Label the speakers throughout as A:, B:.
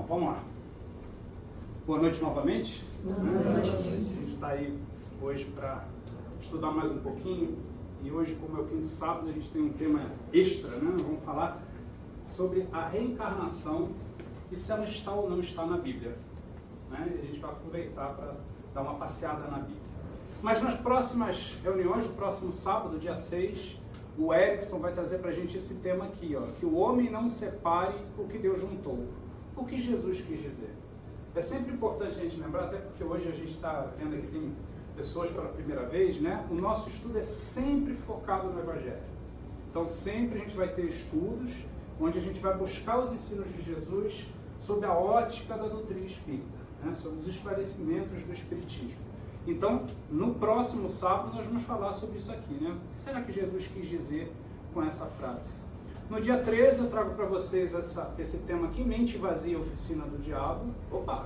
A: vamos lá. Boa noite novamente.
B: Boa noite.
A: A gente está aí hoje para estudar mais um pouquinho. E hoje, como é o quinto sábado, a gente tem um tema extra, né? Vamos falar sobre a reencarnação e se ela está ou não está na Bíblia. Né? E a gente vai aproveitar para dar uma passeada na Bíblia. Mas nas próximas reuniões, no próximo sábado, dia 6, o Erickson vai trazer para a gente esse tema aqui, ó, que o homem não separe o que Deus juntou. O que Jesus quis dizer. É sempre importante a gente lembrar, até porque hoje a gente está vendo aqui tem pessoas pela primeira vez, né? O nosso estudo é sempre focado no Evangelho. Então sempre a gente vai ter estudos onde a gente vai buscar os ensinos de Jesus sob a ótica da doutrina espírita, né? Sobre os esclarecimentos do Espiritismo. Então, no próximo sábado nós vamos falar sobre isso aqui, né? O que será que Jesus quis dizer com essa frase? No dia 13 eu trago para vocês esse tema aqui, mente vazia, oficina do diabo. Opa!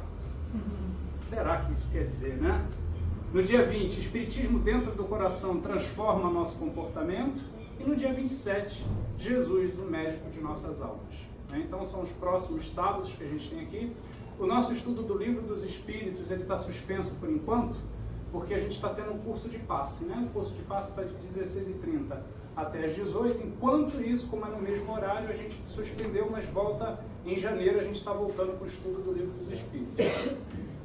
A: Será que isso quer dizer, né? No dia 20, Espiritismo dentro do coração transforma nosso comportamento. E no dia 27, Jesus, o médico de nossas almas. Então são os próximos sábados que a gente tem aqui. O nosso estudo do Livro dos Espíritos ele está suspenso por enquanto, porque a gente está tendo um curso de passe, né? O curso de passe está de 16h30 até às 18h. Enquanto isso, como é no mesmo horário, a gente suspendeu, mas volta em janeiro, a gente está voltando para o estudo do Livro dos Espíritos.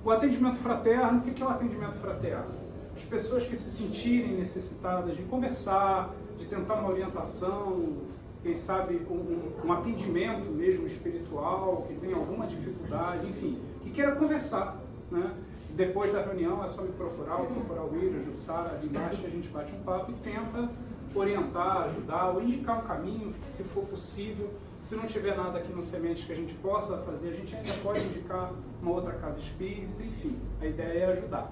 A: O atendimento fraterno, o que é o atendimento fraterno? As pessoas que se sentirem necessitadas de conversar, de tentar uma orientação, quem sabe um atendimento mesmo espiritual, que tem alguma dificuldade, enfim, que queira conversar, né? Depois da reunião é só me procurar, ou procurar o William, o Jussara, ali embaixo, que a gente bate um papo e tenta orientar, ajudar, ou indicar um caminho, se for possível. Se não tiver nada aqui no Semente que a gente possa fazer, a gente ainda pode indicar uma outra casa espírita, enfim, a ideia é ajudar.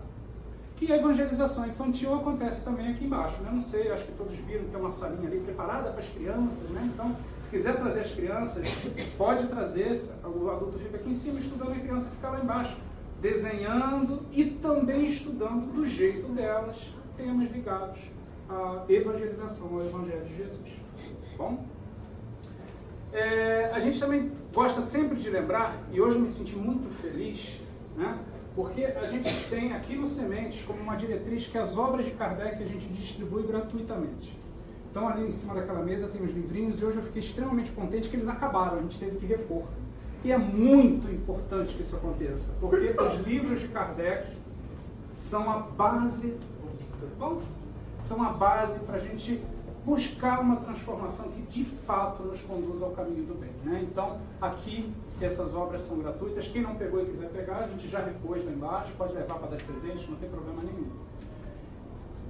A: E a evangelização infantil acontece também aqui embaixo, né? Não sei, acho que todos viram que tem uma salinha ali preparada para as crianças, né? Então, se quiser trazer as crianças, pode trazer, o adulto fica aqui em cima estudando, a criança fica lá embaixo, desenhando e também estudando do jeito delas temas ligados à evangelização, ao Evangelho de Jesus. Bom? A gente também gosta sempre de lembrar, e hoje eu me senti muito feliz, né? Porque a gente tem aqui no Sementes como uma diretriz que as obras de Kardec a gente distribui gratuitamente. Então ali em cima daquela mesa tem os livrinhos e hoje eu fiquei extremamente contente que eles acabaram, a gente teve que repor. E é muito importante que isso aconteça, porque os livros de Kardec são a base, são a base para a gente buscar uma transformação que de fato nos conduz ao caminho do bem, né? Então, aqui, essas obras são gratuitas. Quem não pegou e quiser pegar, a gente já repôs lá embaixo, pode levar para dar presente, não tem problema nenhum.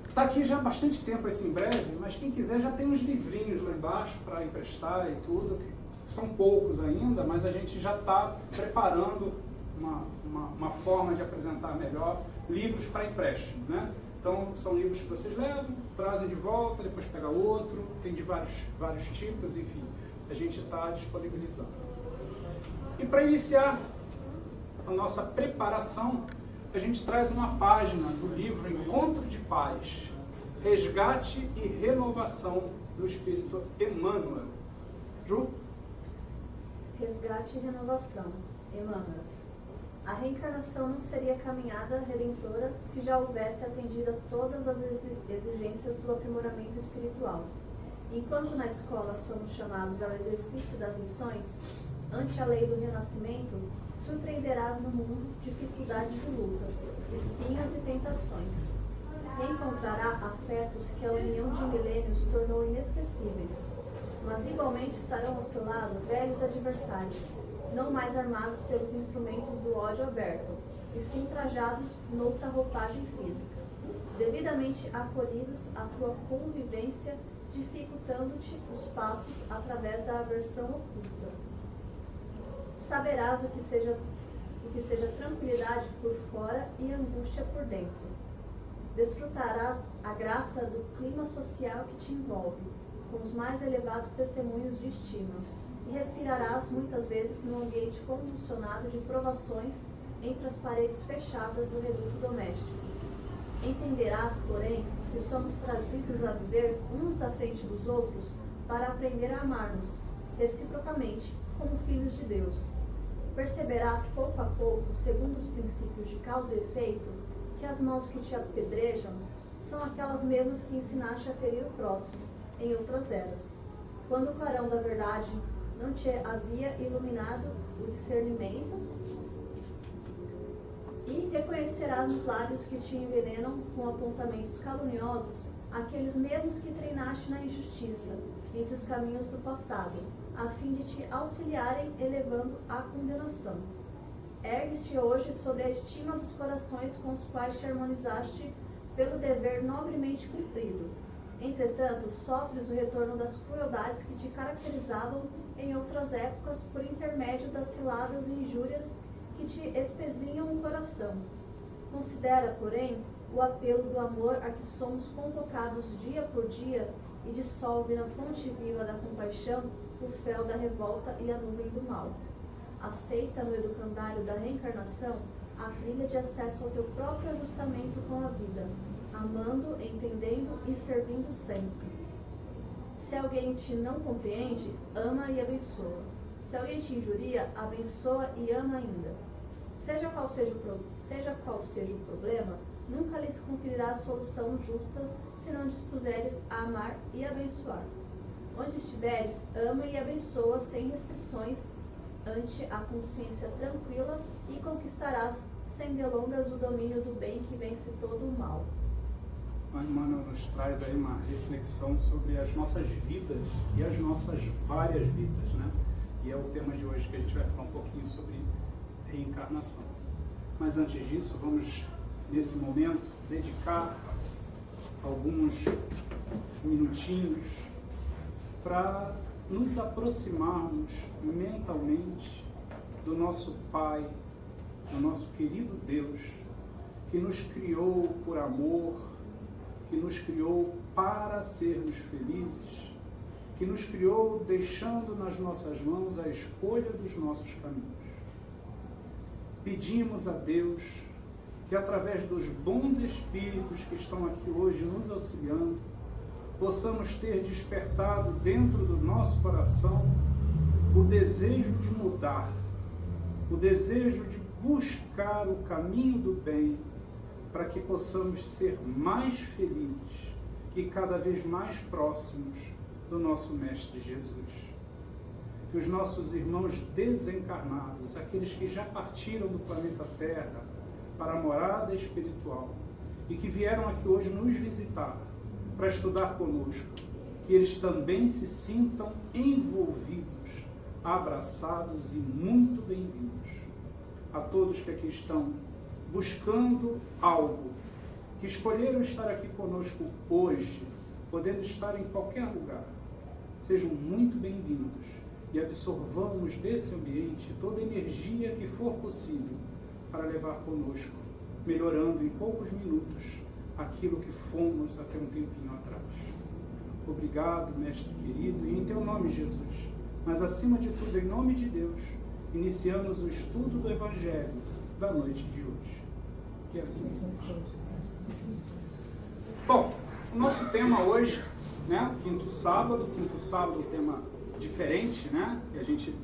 A: Está aqui já há bastante tempo, esse em breve, mas quem quiser já tem uns livrinhos lá embaixo para emprestar e tudo. São poucos ainda, mas a gente já está preparando uma forma de apresentar melhor livros para empréstimo, né? Então, são livros que vocês levam, trazem de volta, depois pega outro, tem de vários tipos, enfim, a gente está disponibilizando. E para iniciar a nossa preparação, a gente traz uma página do livro Encontro de Paz, Resgate e Renovação do Espírito Emmanuel. Ju?
B: Resgate e renovação, Emmanuel. A reencarnação não seria caminhada redentora se já houvesse atendido a todas as exigências do aprimoramento espiritual. Enquanto na escola somos chamados ao exercício das lições, ante a lei do renascimento, surpreenderás no mundo dificuldades e lutas, espinhos e tentações. Reencontrará afetos que a união de milênios tornou inesquecíveis, mas igualmente estarão ao seu lado velhos adversários, não mais armados pelos instrumentos do ódio aberto, e sim trajados noutra roupagem física, devidamente acolhidos à tua convivência, dificultando-te os passos através da aversão oculta. Saberás o que seja tranquilidade por fora e angústia por dentro. Desfrutarás a graça do clima social que te envolve, com os mais elevados testemunhos de estima, e respirarás muitas vezes num ambiente convulsionado de provações entre as paredes fechadas do reduto doméstico. Entenderás, porém, que somos trazidos a viver uns à frente dos outros para aprender a amar-nos, reciprocamente, como filhos de Deus. perceberás pouco a pouco, segundo os princípios de causa e efeito, que as mãos que te apedrejam são aquelas mesmas que ensinaste a ferir o próximo, em outras eras, quando o clarão da verdade não te havia iluminado o discernimento, e reconhecerás nos lábios que te envenenam com apontamentos caluniosos aqueles mesmos que treinaste na injustiça, entre os caminhos do passado, a fim de te auxiliarem elevando a condenação. Ergues-te hoje sobre a estima dos corações com os quais te harmonizaste pelo dever nobremente cumprido. Entretanto, sofres o retorno das crueldades que te caracterizavam em outras épocas por intermédio das ciladas e injúrias que te espezinham o coração. Considera, porém, o apelo do amor a que somos convocados dia por dia e dissolve na fonte viva da compaixão o fel da revolta e a nuvem do mal. Aceita no educandário da reencarnação a trilha de acesso ao teu próprio ajustamento com a vida, amando, entendendo e servindo sempre. Se alguém te não compreende, ama e abençoa. Se alguém te injuria, abençoa e ama ainda. Seja qual seja o problema, nunca lhes cumprirá solução justa se não dispuseres a amar e abençoar. Onde estiveres, ama e abençoa sem restrições, ante a consciência tranquila, e conquistarás sem delongas o domínio do bem que vence todo o mal.
A: A irmã nos traz aí uma reflexão sobre as nossas vidas e as nossas várias vidas, né? E é o tema de hoje que a gente vai falar um pouquinho sobre reencarnação. Mas antes disso, vamos, nesse momento, dedicar alguns minutinhos para nos aproximarmos mentalmente do nosso Pai, do nosso querido Deus, que nos criou por amor, que nos criou para sermos felizes, que nos criou deixando nas nossas mãos a escolha dos nossos caminhos. Pedimos a Deus que, através dos bons espíritos que estão aqui hoje nos auxiliando, possamos ter despertado dentro do nosso coração o desejo de mudar, o desejo de buscar o caminho do bem, para que possamos ser mais felizes e cada vez mais próximos do nosso Mestre Jesus. Que os nossos irmãos desencarnados, aqueles que já partiram do planeta Terra para a morada espiritual e que vieram aqui hoje nos visitar para estudar conosco, que eles também se sintam envolvidos, abraçados e muito bem-vindos. A todos que aqui estão buscando algo, que escolheram estar aqui conosco hoje, podendo estar em qualquer lugar, sejam muito bem-vindos e absorvamos desse ambiente toda a energia que for possível para levar conosco, melhorando em poucos minutos aquilo que fomos até um tempinho atrás. Obrigado, Mestre querido, e em teu nome, Jesus, mas acima de tudo, em nome de Deus, iniciamos o estudo do Evangelho da noite de hoje. Que assim seja. Bom, o nosso tema hoje, né, quinto sábado, tema diferente, né, que a gente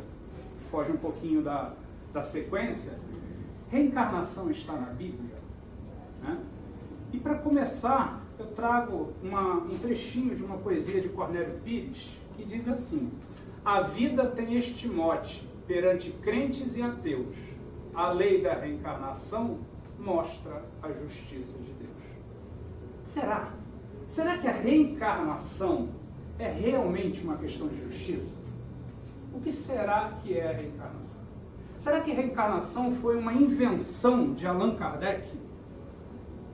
A: foge um pouquinho da sequência. Reencarnação está na Bíblia, né? E para começar, eu trago um trechinho de uma poesia de Cornélio Pires, que diz assim: a vida tem este mote perante crentes e ateus, a lei da reencarnação mostra a justiça de Deus. Será? Será que a reencarnação é realmente uma questão de justiça? O que será que é a reencarnação? Será que a reencarnação foi uma invenção de Allan Kardec?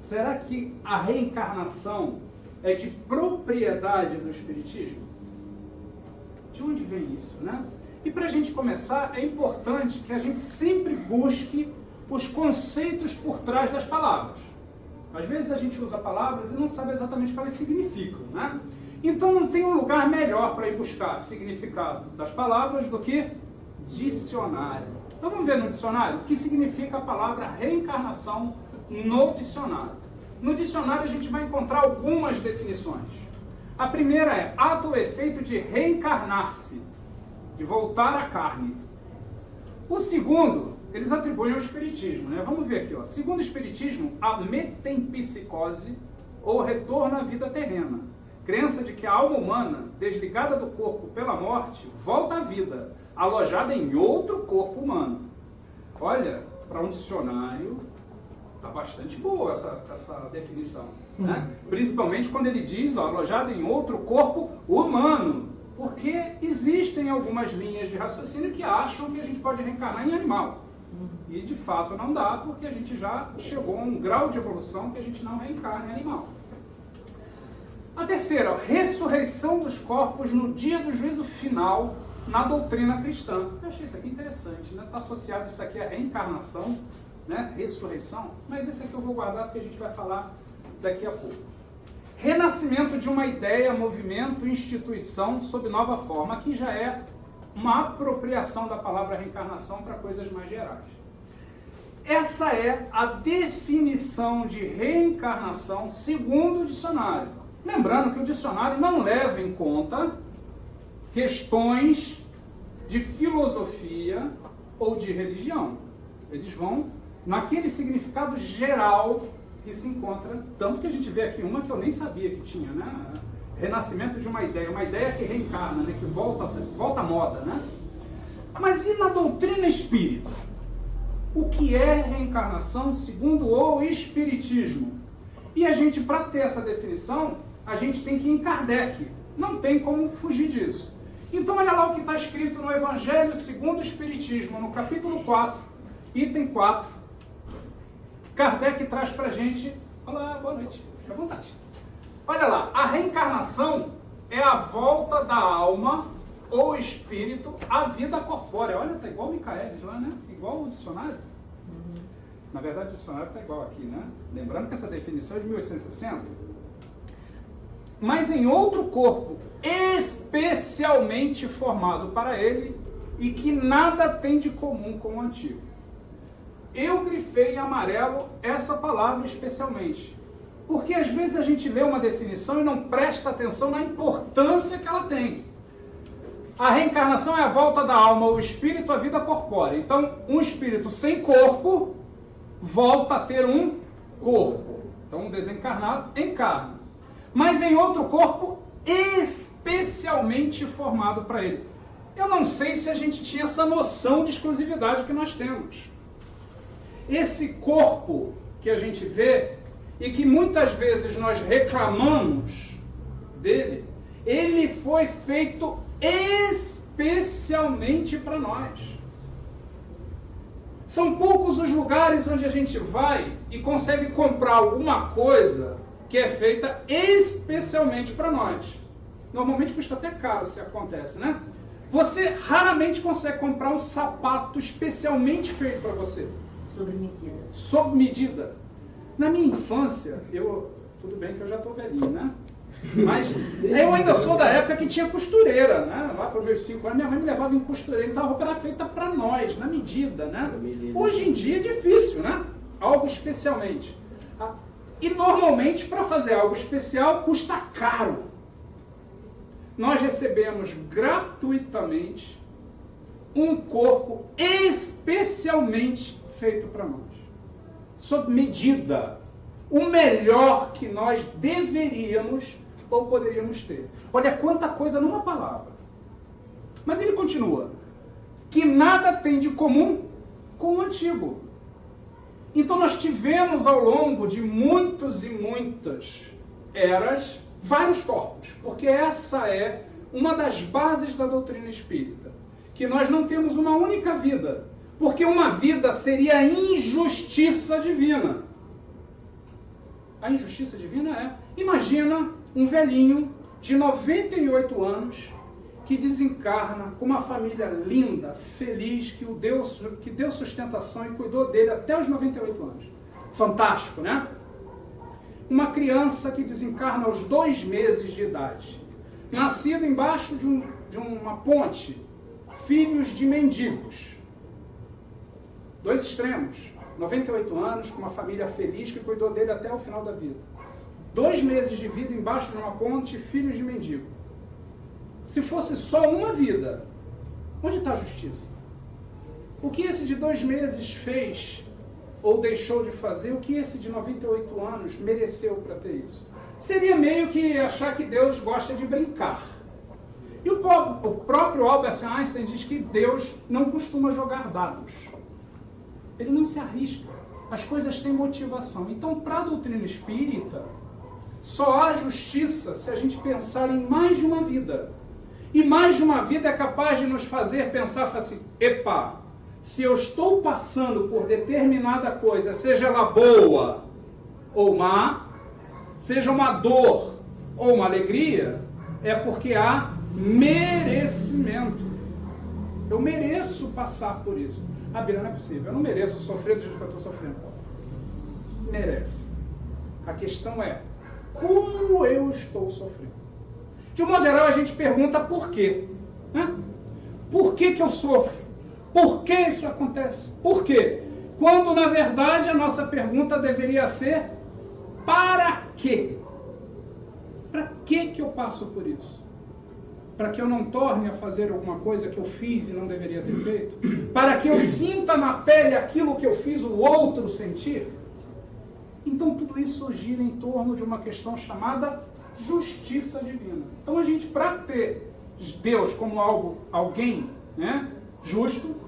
A: Será que a reencarnação é de propriedade do Espiritismo? De onde vem isso, né? E para a gente começar, é importante que a gente sempre busque os conceitos por trás das palavras. Às vezes a gente usa palavras e não sabe exatamente o que elas significam, né? Então não tem um lugar melhor para ir buscar significado das palavras do que dicionário. Então vamos ver no dicionário o que significa a palavra reencarnação no dicionário. No dicionário a gente vai encontrar algumas definições. A primeira é ato ou efeito de reencarnar-se, de voltar à carne. O segundo, eles atribuem ao espiritismo, né? Vamos ver aqui, ó. Segundo o espiritismo, a metempsicose, ou retorno à vida terrena. Crença de que a alma humana, desligada do corpo pela morte, volta à vida, alojada em outro corpo humano. Olha, para um dicionário, está bastante boa essa definição. Né? Principalmente quando ele diz, ó, alojada em outro corpo humano. Porque existem algumas linhas de raciocínio que acham que a gente pode reencarnar em animal. E de fato não dá, porque a gente já chegou a um grau de evolução que a gente não reencarna em animal. A terceira, ó, ressurreição dos corpos no dia do juízo final na doutrina cristã. Eu achei isso aqui interessante, né? Está associado isso aqui à reencarnação, né? Ressurreição, mas esse aqui eu vou guardar porque a gente vai falar daqui a pouco. Renascimento de uma ideia, movimento, instituição sob nova forma. Aqui já é uma apropriação da palavra reencarnação para coisas mais gerais. Essa é a definição de reencarnação segundo o dicionário. Lembrando que o dicionário não leva em conta questões de filosofia ou de religião. Eles vão naquele significado geral que se encontra, tanto que a gente vê aqui uma que eu nem sabia que tinha, né? Renascimento de uma ideia que reencarna, né? Que volta à moda, né? Mas e na doutrina espírita? O que é reencarnação segundo o espiritismo? E a gente, para ter essa definição, a gente tem que ir em Kardec. Não tem como fugir disso. Então olha lá o que está escrito no Evangelho segundo o Espiritismo, no capítulo 4, item 4. Kardec traz para a gente... Olá, boa noite, fica à vontade. Olha lá, a reencarnação é a volta da alma ou espírito à vida corpórea. Olha, está igual o Michaelis lá, né? Igual o dicionário. Na verdade, o dicionário está igual aqui, né? Lembrando que essa definição é de 1860. Mas em outro corpo especialmente formado para ele e que nada tem de comum com o antigo. Eu grifei em amarelo essa palavra especialmente, porque às vezes a gente lê uma definição e não presta atenção na importância que ela tem. A reencarnação é a volta da alma ou espírito à vida corpórea. Então, um espírito sem corpo volta a ter um corpo. Então, um desencarnado encarna. Mas em outro corpo especialmente formado para ele. Eu não sei se a gente tinha essa noção de exclusividade que nós temos. Esse corpo que a gente vê e que muitas vezes nós reclamamos dele, ele foi feito especialmente para nós. São poucos os lugares onde a gente vai e consegue comprar alguma coisa que é feita especialmente para nós. Normalmente custa até caro se acontece, né? Você raramente consegue comprar um sapato especialmente feito para você.
C: Sob medida.
A: Sob medida. Na minha infância, tudo bem que eu já estou velhinho, né? Mas eu ainda sou da época que tinha costureira, né? Lá para os meus 5 anos, minha mãe me levava em costureira, então a roupa era feita para nós, na medida, né? Hoje em dia é difícil, né? Algo especialmente. E normalmente, para fazer algo especial, custa caro. Nós recebemos gratuitamente um corpo especialmente feito para nós. Sob medida. O melhor que nós deveríamos ou poderíamos ter. Olha quanta coisa numa palavra. Mas ele continua. Que nada tem de comum com o antigo. Então nós tivemos ao longo de muitas e muitas eras vários corpos, porque essa é uma das bases da doutrina espírita, que nós não temos uma única vida, porque uma vida seria a injustiça divina. A injustiça divina é, imagina um velhinho de 98 anos que desencarna com uma família linda, feliz, que deu sustentação e cuidou dele até os 98 anos. Fantástico, né? Uma criança que desencarna aos 2 meses de idade, nascida embaixo de uma ponte, filhos de mendigos. 2 extremos, 98 anos, com uma família feliz que cuidou dele até o final da vida. 2 meses de vida embaixo de uma ponte, filhos de mendigo. Se fosse só uma vida, onde está a justiça? O que esse de 2 meses fez ou deixou de fazer? O que esse de 98 anos mereceu para ter isso? Seria meio que achar que Deus gosta de brincar. E o próprio Albert Einstein diz que Deus não costuma jogar dados. Ele não se arrisca. As coisas têm motivação. Então, para a doutrina espírita, só há justiça se a gente pensar em mais de uma vida. E mais de uma vida é capaz de nos fazer pensar assim, epa, se eu estou passando por determinada coisa, seja ela boa ou má, seja uma dor ou uma alegria, é porque há merecimento. Eu mereço passar por isso. Ah, Bira, não é possível. Eu não mereço sofrer do jeito que eu estou sofrendo. Merece. A questão é, como eu estou sofrendo? De um modo geral, a gente pergunta por quê. Né? Por que eu sofro? Por que isso acontece? Por quê? Quando, na verdade, a nossa pergunta deveria ser para quê? Para que eu passo por isso? Para que eu não torne a fazer alguma coisa que eu fiz e não deveria ter feito? Para que eu sinta na pele aquilo que eu fiz o outro sentir? Então tudo isso gira em torno de uma questão chamada justiça divina. Então a gente, para ter Deus como alguém, né, justo,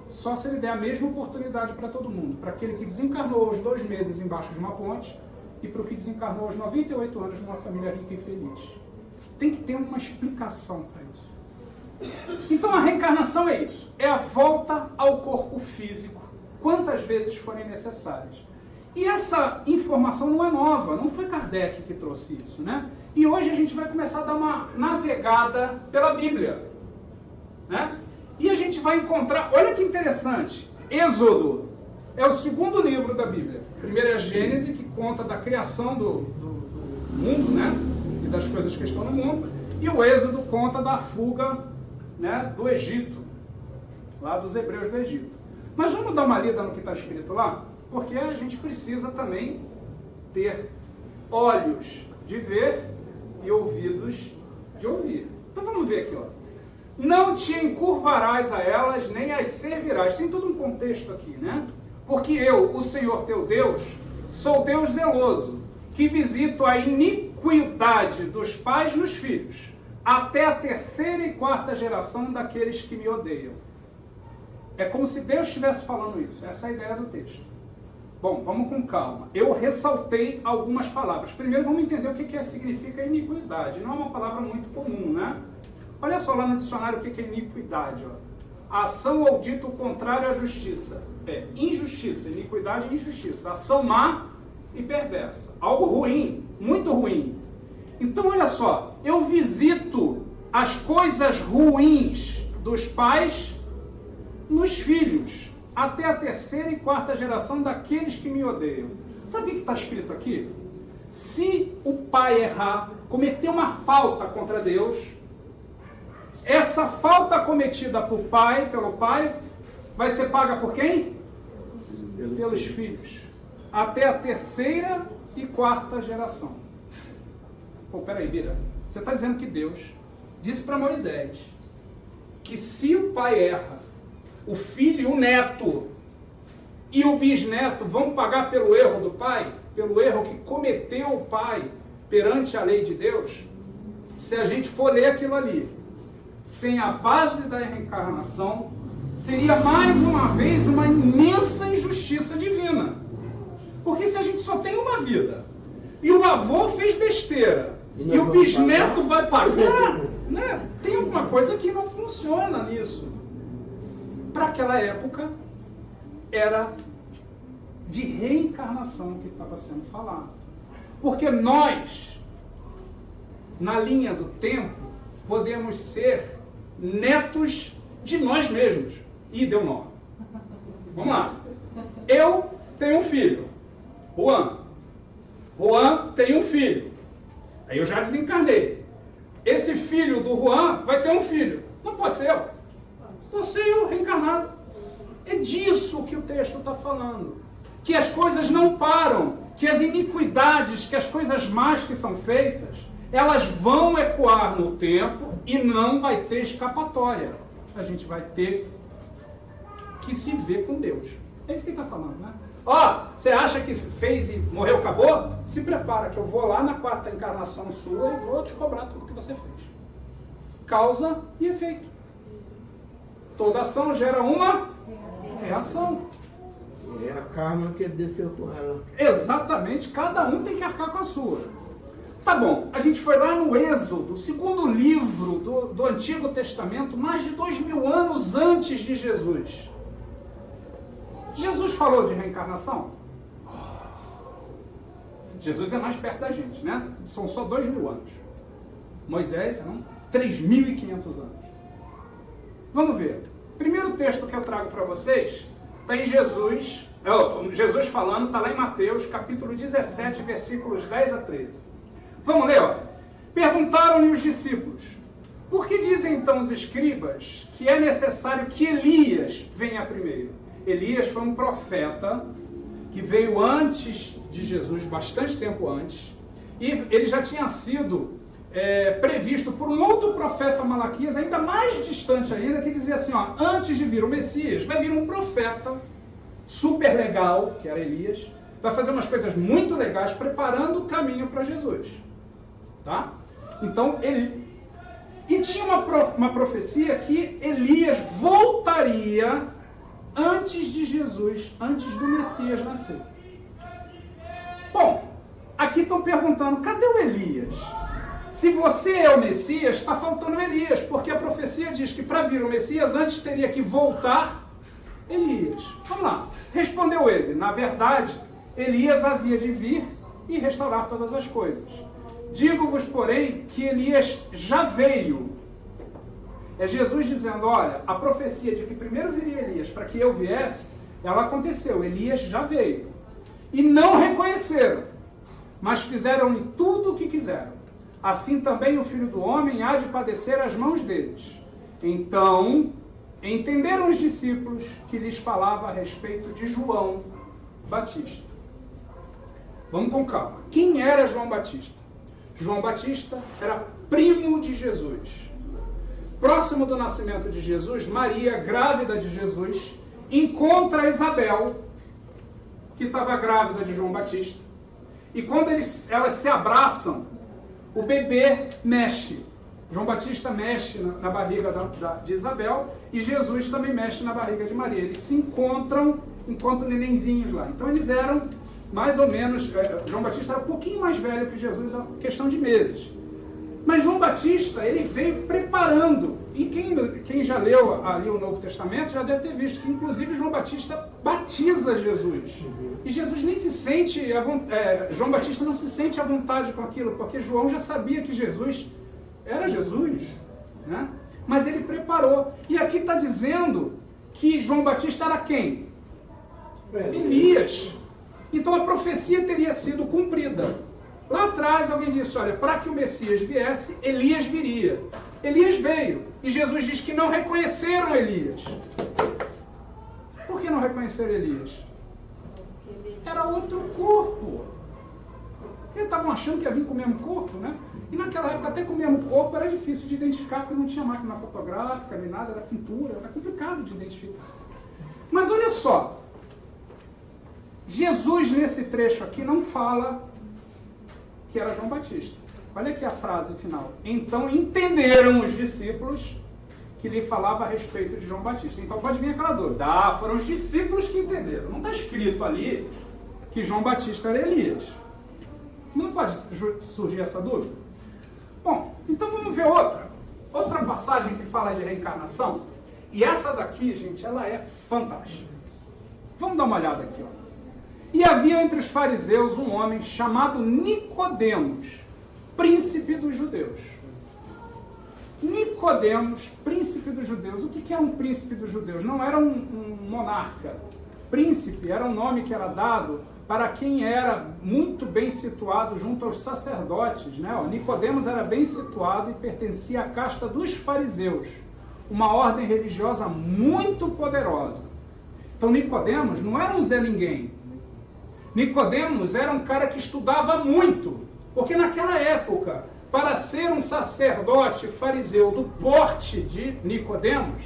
A: só se ele der a mesma oportunidade para todo mundo. Para aquele que desencarnou aos 2 meses embaixo de uma ponte e para o que desencarnou aos 98 anos numa família rica e feliz. Tem que ter uma explicação para isso. Então a reencarnação é isso. É a volta ao corpo físico, quantas vezes forem necessárias. E essa informação não é nova, não foi Kardec que trouxe isso, né? E hoje a gente vai começar a dar uma navegada pela Bíblia, né? E a gente vai encontrar, olha que interessante, Êxodo é o 2º livro da Bíblia. Primeiro é a Gênesis, que conta da criação do mundo, né? E das coisas que estão no mundo. E o Êxodo conta da fuga, né, do Egito, lá dos hebreus do Egito. Mas vamos dar uma lida no que está escrito lá? Porque a gente precisa também ter olhos de ver e ouvidos de ouvir. Então vamos ver aqui, ó. Não te encurvarás a elas, nem as servirás. Tem todo um contexto aqui, né? Porque eu, o Senhor teu Deus, sou Deus zeloso, que visito a iniquidade dos pais nos filhos, até a 3ª e 4ª geração daqueles que me odeiam. É como se Deus estivesse falando isso. Essa é a ideia do texto. Bom, vamos com calma. Eu ressaltei algumas palavras. Primeiro vamos entender o que significa iniquidade. Não é uma palavra muito comum, né? Olha só lá no dicionário o que é iniquidade. Ó. Ação ou dito contrário à justiça. É injustiça, iniquidade e injustiça. Ação má e perversa. Algo ruim, muito ruim. Então olha só, eu visito as coisas ruins dos pais nos filhos, até a 3ª e 4ª geração daqueles que me odeiam. Sabe o que está escrito aqui? Se o pai errar, cometer uma falta contra Deus, essa falta cometida pelo pai, vai ser paga por quem? Pelos filhos. Até a 3ª e 4ª geração. Pô, peraí, Bira. Você está dizendo que Deus disse para Moisés que se o pai erra, o filho, o neto e o bisneto vão pagar pelo erro do pai, pelo erro que cometeu o pai perante a lei de Deus? Se a gente for ler aquilo ali, sem a base da reencarnação, seria mais uma vez uma imensa injustiça divina. Porque se a gente só tem uma vida, e o avô fez besteira, e o bisneto vai pagar, né? Tem alguma coisa que não funciona nisso. Para aquela época, era de reencarnação que estava sendo falado. Porque nós, na linha do tempo, podemos ser netos de nós mesmos. Ih, deu nó. Vamos lá. Eu tenho um filho, Juan. Juan tem um filho. Aí eu já desencarnei. Esse filho do Juan vai ter um filho. Não pode ser eu. Você é o reencarnado. É disso que o texto está falando. Que as coisas não param, que as iniquidades, que as coisas más que são feitas, elas vão ecoar no tempo e não vai ter escapatória. A gente vai ter que se vê com Deus. É isso que ele está falando, né? Você acha que fez e morreu, acabou? Se prepara que eu vou lá na quarta encarnação sua e vou te cobrar tudo que você fez. Causa e efeito. Toda ação gera uma reação.
C: É a karma que desceu com ela.
A: Exatamente, cada um tem que arcar com a sua. Tá bom, a gente foi lá no Êxodo, o segundo livro do Antigo Testamento, mais de 2000 anos antes de Jesus. Jesus falou de reencarnação? Jesus é mais perto da gente, né? São só 2000 anos. Moisés, não? 3.500 anos. Vamos ver. Primeiro texto que eu trago para vocês está em Jesus falando, está lá em Mateus, capítulo 17, versículos 10 a 13. Vamos ler, ó. Perguntaram-lhe os discípulos: por que dizem então os escribas que é necessário que Elias venha primeiro? Elias foi um profeta que veio antes de Jesus, bastante tempo antes, e ele já tinha sido previsto por um outro profeta, Malaquias, ainda mais distante ainda, que dizia assim, ó, antes de vir o Messias, vai vir um profeta super legal, que era Elias, vai fazer umas coisas muito legais, preparando o caminho para Jesus. Tá? Então, e tinha uma profecia que Elias voltaria antes de Jesus, antes do Messias nascer. Bom, aqui estão perguntando, cadê o Elias? Se você é o Messias, está faltando Elias, porque a profecia diz que para vir o Messias, antes teria que voltar Elias. Vamos lá. Respondeu ele, na verdade, Elias havia de vir e restaurar todas as coisas. Digo-vos, porém, que Elias já veio. É Jesus dizendo, olha, a profecia de que primeiro viria Elias para que eu viesse, ela aconteceu, Elias já veio. E não reconheceram, mas fizeram-lhe tudo o que quiseram. Assim também o Filho do Homem há de padecer às mãos deles. Então, entenderam os discípulos que lhes falava a respeito de João Batista. Vamos com calma. Quem era João Batista? João Batista era primo de Jesus. Próximo do nascimento de Jesus, Maria, grávida de Jesus, encontra Isabel, que estava grávida de João Batista. E quando elas se abraçam, o bebê mexe. João Batista mexe na barriga de Isabel e Jesus também mexe na barriga de Maria. Eles se encontram nenenzinhos lá. Então eles eram mais ou menos... João Batista era um pouquinho mais velho que Jesus, questão de meses. Mas João Batista, ele veio preparando. E quem já leu ali o Novo Testamento já deve ter visto que, inclusive, João Batista batiza Jesus. E Jesus nem se sente... João Batista não se sente à vontade com aquilo, porque João já sabia que Jesus era Jesus. Né? Mas ele preparou. E aqui está dizendo que João Batista era quem? Elias. Então a profecia teria sido cumprida. Lá atrás alguém disse, olha, para que o Messias viesse, Elias viria. Elias veio. E Jesus diz que não reconheceram Elias. Por que não reconheceram Elias? Era outro corpo. Eles estavam achando que ia vir com o mesmo corpo, né? E naquela época, até com o mesmo corpo, era difícil de identificar, porque não tinha máquina fotográfica, nem nada, era pintura, era complicado de identificar. Mas olha só, Jesus, nesse trecho aqui, não fala que era João Batista. Olha aqui a frase final. Então entenderam os discípulos que lhe falava a respeito de João Batista. Então pode vir aquela dúvida. Foram os discípulos que entenderam. Não está escrito ali que João Batista era Elias. Não pode surgir essa dúvida? Bom, então vamos ver outra passagem que fala de reencarnação. E essa daqui, gente, ela é fantástica. Vamos dar uma olhada aqui, ó. E havia entre os fariseus um homem chamado Nicodemos, príncipe dos judeus. Nicodemos, príncipe dos judeus. O que é um príncipe dos judeus? Não era um monarca. Príncipe era um nome que era dado para quem era muito bem situado junto aos sacerdotes. Né? Nicodemos era bem situado e pertencia à casta dos fariseus, uma ordem religiosa muito poderosa. Então Nicodemos não era um Zé Ninguém. Nicodemos era um cara que estudava muito, porque naquela época, para ser um sacerdote fariseu do porte de Nicodemos,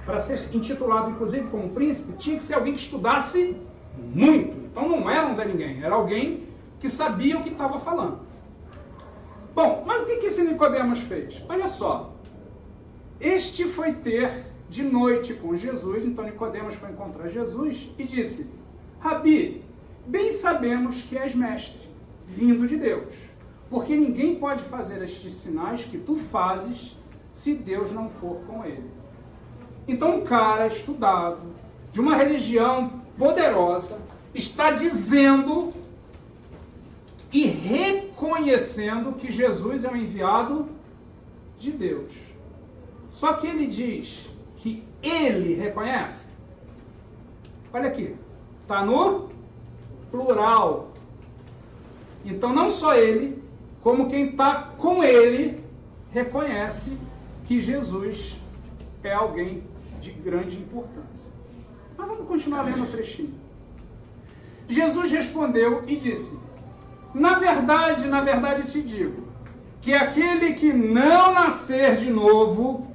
A: para ser intitulado, inclusive, como príncipe, tinha que ser alguém que estudasse muito. Então não era um Zé Ninguém, era alguém que sabia o que estava falando. Bom, mas o que esse Nicodemos fez? Olha só, este foi ter de noite com Jesus, então Nicodemos foi encontrar Jesus e disse: Rabi, bem sabemos que és mestre, vindo de Deus, porque ninguém pode fazer estes sinais que tu fazes se Deus não for com ele. Então um cara estudado, de uma religião poderosa, está dizendo e reconhecendo que Jesus é o enviado de Deus. Só que ele diz que ele reconhece. Olha aqui, está no plural. Então não só ele, como quem está com ele, reconhece que Jesus é alguém de grande importância. Mas vamos continuar lendo o trechinho. Jesus respondeu e disse: na verdade te digo, que aquele que não nascer de novo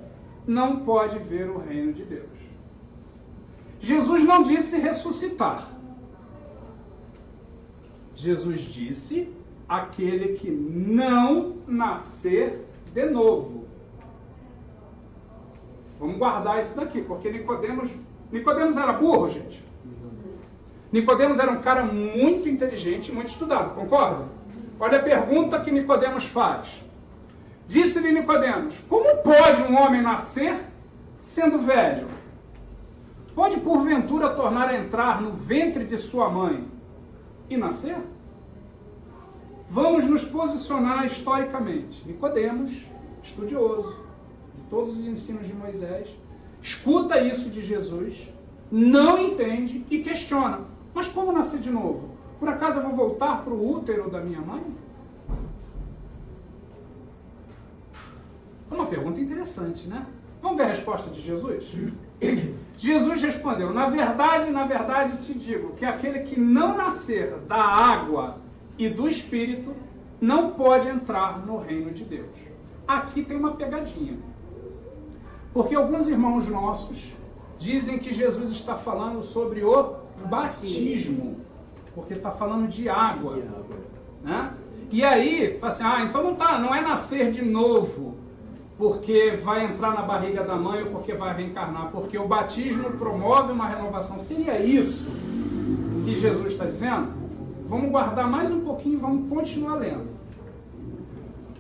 A: não pode ver o reino de Deus. Jesus não disse ressuscitar. Jesus disse aquele que não nascer de novo. Vamos guardar isso daqui, porque Nicodemos era burro, gente. Nicodemos era um cara muito inteligente, muito estudado, concorda? Olha a pergunta que Nicodemos faz. Disse-lhe Nicodemos: como pode um homem nascer sendo velho? Pode porventura tornar a entrar no ventre de sua mãe e nascer? Vamos nos posicionar historicamente. Nicodemos, estudioso de todos os ensinos de Moisés, escuta isso de Jesus, não entende e questiona: mas como nascer de novo? Por acaso eu vou voltar para o útero da minha mãe? É uma pergunta interessante, né? Vamos ver a resposta de Jesus? Jesus respondeu: na verdade te digo que aquele que não nascer da água e do Espírito não pode entrar no reino de Deus. Aqui tem uma pegadinha. Porque alguns irmãos nossos dizem que Jesus está falando sobre o batismo, porque está falando de água. Né? E aí, fala assim: então não é nascer de novo, porque vai entrar na barriga da mãe ou porque vai reencarnar, porque o batismo promove uma renovação. Seria isso que Jesus está dizendo? Vamos guardar mais um pouquinho e vamos continuar lendo.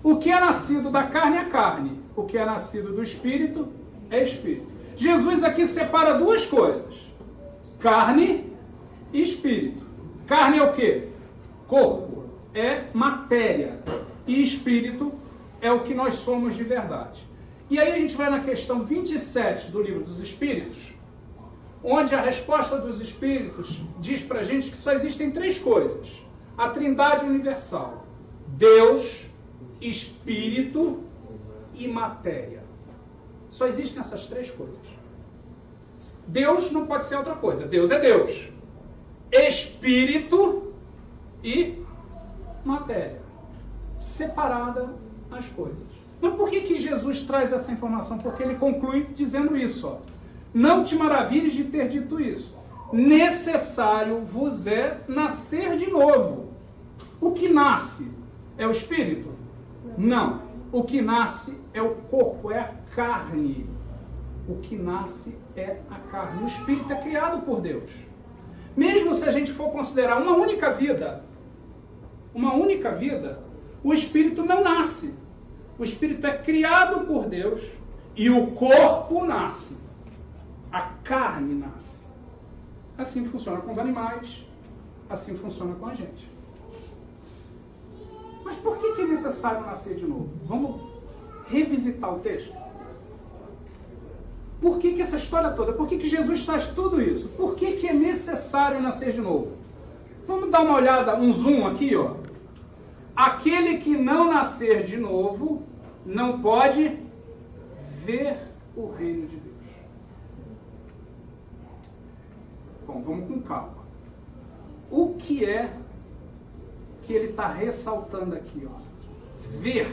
A: O que é nascido da carne é carne, o que é nascido do Espírito é Espírito. Jesus aqui separa duas coisas: carne e Espírito. Carne é o quê? Corpo, é matéria. E Espírito é o que nós somos de verdade. E aí a gente vai na questão 27 do Livro dos Espíritos, onde a resposta dos Espíritos diz pra gente que só existem três coisas: a Trindade universal, Deus, Espírito e matéria. Só existem essas três coisas. Deus não pode ser outra coisa. Deus é Deus. Espírito e matéria. Separada as coisas. Mas por que Jesus traz essa informação? Porque ele conclui dizendo isso. Ó. Não te maravilhes de ter dito isso. Necessário vos é nascer de novo. O que nasce é o Espírito? Não. O que nasce é o corpo, é a carne. O que nasce é a carne. O Espírito é criado por Deus. Mesmo se a gente for considerar uma única vida, o Espírito não nasce. O Espírito é criado por Deus e o corpo nasce. A carne nasce. Assim funciona com os animais, assim funciona com a gente. Mas por que é necessário nascer de novo? Vamos revisitar o texto? Por que essa história toda? Por que Jesus traz tudo isso? Por que é necessário nascer de novo? Vamos dar uma olhada, um zoom aqui, ó. Aquele que não nascer de novo não pode ver o reino de Deus. Bom, vamos com calma. O que é que ele está ressaltando aqui? Ó? Ver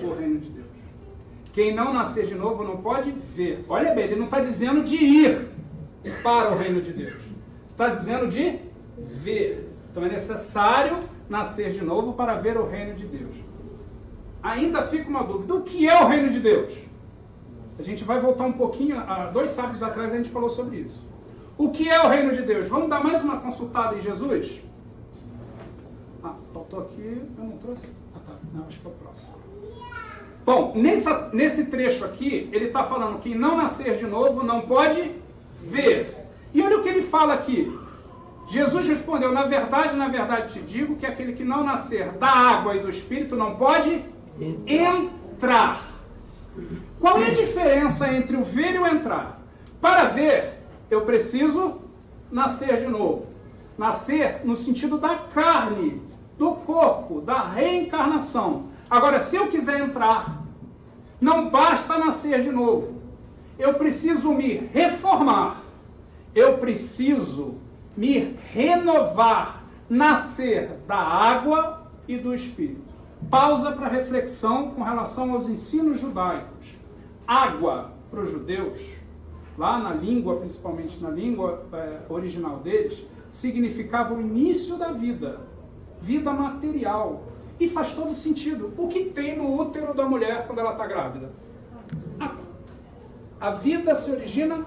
A: o reino de Deus. Quem não nascer de novo não pode ver. Olha bem, ele não está dizendo de ir para o reino de Deus. Está dizendo de ver. Então é necessário nascer de novo para ver o reino de Deus. Ainda fica uma dúvida. O que é o reino de Deus? A gente vai voltar um pouquinho. Há 2 sábados atrás a gente falou sobre isso. O que é o reino de Deus? Vamos dar mais uma consultada em Jesus? Faltou aqui. Eu não trouxe? Tá. Não, acho que é o próximo. Bom, nesse trecho aqui, ele está falando que não nascer de novo não pode ver. E olha o que ele fala aqui. Jesus respondeu, na verdade te digo que aquele que não nascer da água e do Espírito não pode entrar. Qual é a diferença entre o ver e o entrar? Para ver, eu preciso nascer de novo. Nascer no sentido da carne, do corpo, da reencarnação. Agora, se eu quiser entrar, não basta nascer de novo. Eu preciso me reformar. Eu preciso me renovar. Nascer da água e do Espírito. Pausa para reflexão com relação aos ensinos judaicos. Água para os judeus, lá na língua, principalmente na língua original deles, significava o início da vida. Vida material. E faz todo sentido. O que tem no útero da mulher quando ela está grávida? Água. A vida se origina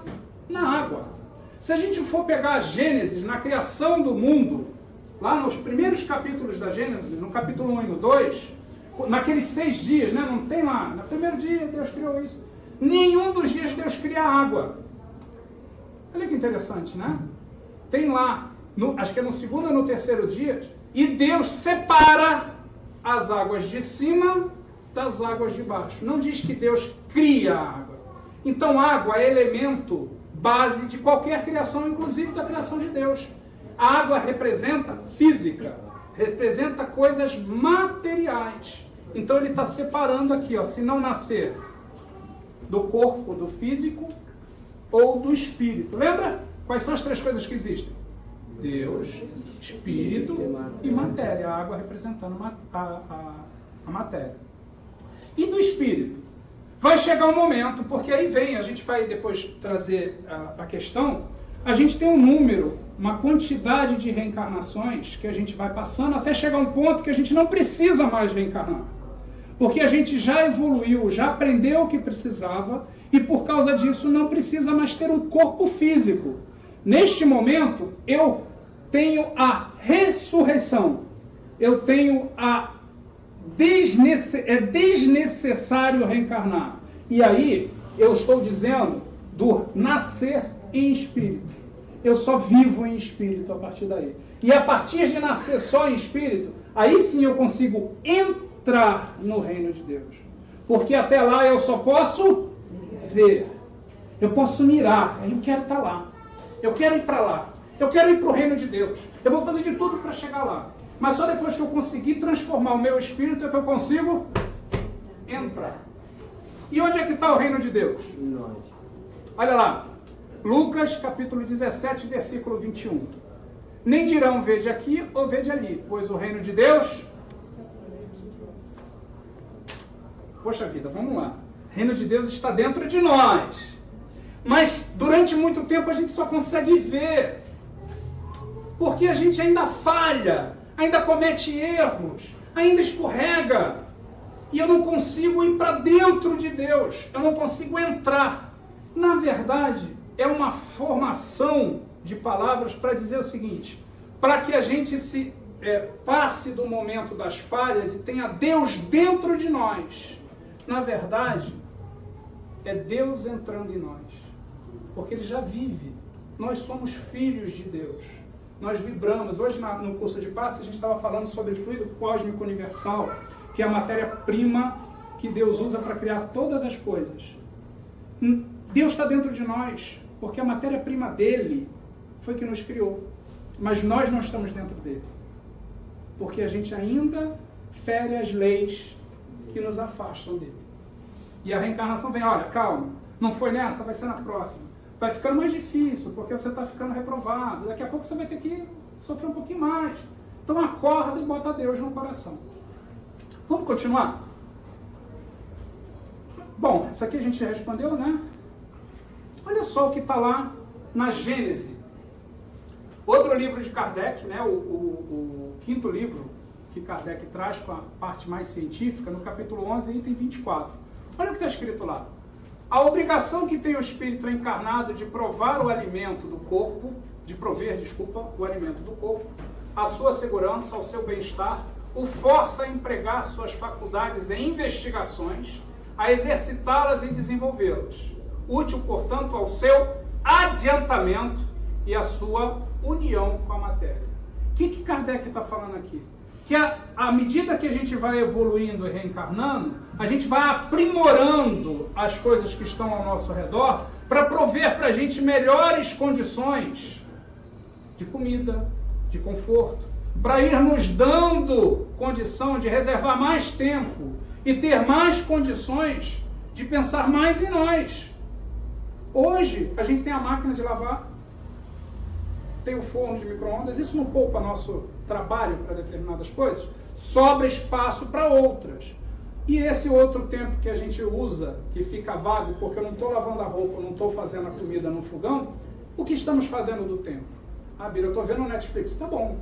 A: na água. Se a gente for pegar a Gênesis, na criação do mundo, lá nos primeiros capítulos da Gênesis, no capítulo 1 e no 2, naqueles 6 dias, né, não tem lá, no primeiro dia Deus criou isso. Nenhum dos dias Deus cria água. Olha que interessante, né? Tem lá, acho que é no segundo ou no terceiro dia, e Deus separa as águas de cima das águas de baixo. Não diz que Deus cria a água. Então, água é elemento base de qualquer criação, inclusive da criação de Deus. A água representa física, representa coisas materiais. Então, ele está separando aqui, ó, se não nascer do corpo, do físico ou do espírito. Lembra? Quais são as 3 coisas que existem? Deus, espírito e matéria. A água representando a matéria. E do espírito? Vai chegar um momento, porque aí vem, a gente vai depois trazer a questão, a gente tem um número, uma quantidade de reencarnações que a gente vai passando até chegar um ponto que a gente não precisa mais reencarnar. Porque a gente já evoluiu, já aprendeu o que precisava e por causa disso não precisa mais ter um corpo físico. Neste momento, eu tenho a ressurreição. Eu tenho é desnecessário reencarnar. E aí, eu estou dizendo do nascer em espírito. Eu só vivo em espírito a partir daí. E a partir de nascer só em espírito, aí sim eu consigo entrar no reino de Deus. Porque até lá eu só posso ver. Eu posso mirar. Eu quero estar lá. Eu quero ir para lá. Eu quero ir para o reino de Deus. Eu vou fazer de tudo para chegar lá. Mas só depois que eu conseguir transformar o meu espírito é que eu consigo entrar. E onde é que está o reino de Deus? Olha lá. Lucas capítulo 17, versículo 21. Nem dirão vede aqui ou vede ali, pois o reino de Deus... Poxa vida, vamos lá. O reino de Deus está dentro de nós. Mas durante muito tempo a gente só consegue ver. Porque a gente ainda falha, ainda comete erros, ainda escorrega. E eu não consigo ir para dentro de Deus. Eu não consigo entrar. Na verdade, é uma formação de palavras para dizer o seguinte. Para que a gente se passe do momento das falhas e tenha Deus dentro de nós. Na verdade, é Deus entrando em nós. Porque Ele já vive. Nós somos filhos de Deus. Nós vibramos. Hoje, no curso de passe, a gente estava falando sobre fluido cósmico universal, que é a matéria-prima que Deus usa para criar todas as coisas. Deus está dentro de nós, porque a matéria-prima dele foi que nos criou. Mas nós não estamos dentro dele. Porque a gente ainda fere as leis que nos afastam dele. E a reencarnação vem, olha, calma, não foi nessa, vai ser na próxima. Vai ficando mais difícil, porque você está ficando reprovado. Daqui a pouco você vai ter que sofrer um pouquinho mais. Então acorda e bota Deus no coração. Vamos continuar? Bom, isso aqui a gente já respondeu, né? Olha só o que está lá na Gênese. Outro livro de Kardec, né? O quinto livro que Kardec traz com a parte mais científica, no capítulo 11, item 24. Olha o que está escrito lá. A obrigação que tem o espírito encarnado de provar o alimento do corpo, de prover, o alimento do corpo, a sua segurança, ao seu bem-estar, o força a empregar suas faculdades em investigações, a exercitá-las e desenvolvê-las, útil, portanto, ao seu adiantamento e à sua união com a matéria. O que Kardec está falando aqui? Que à medida que a gente vai evoluindo e reencarnando, a gente vai aprimorando as coisas que estão ao nosso redor para prover para a gente melhores condições de comida, de conforto, para ir nos dando condição de reservar mais tempo e ter mais condições de pensar mais em nós. Hoje, a gente tem a máquina de lavar, tem o forno de micro-ondas, isso não poupa nosso trabalho para determinadas coisas, sobra espaço para outras. E esse outro tempo que a gente usa, que fica vago, porque eu não estou lavando a roupa, eu não estou fazendo a comida no fogão, o que estamos fazendo do tempo? Ah, Bira, eu estou vendo o Netflix, tá bom.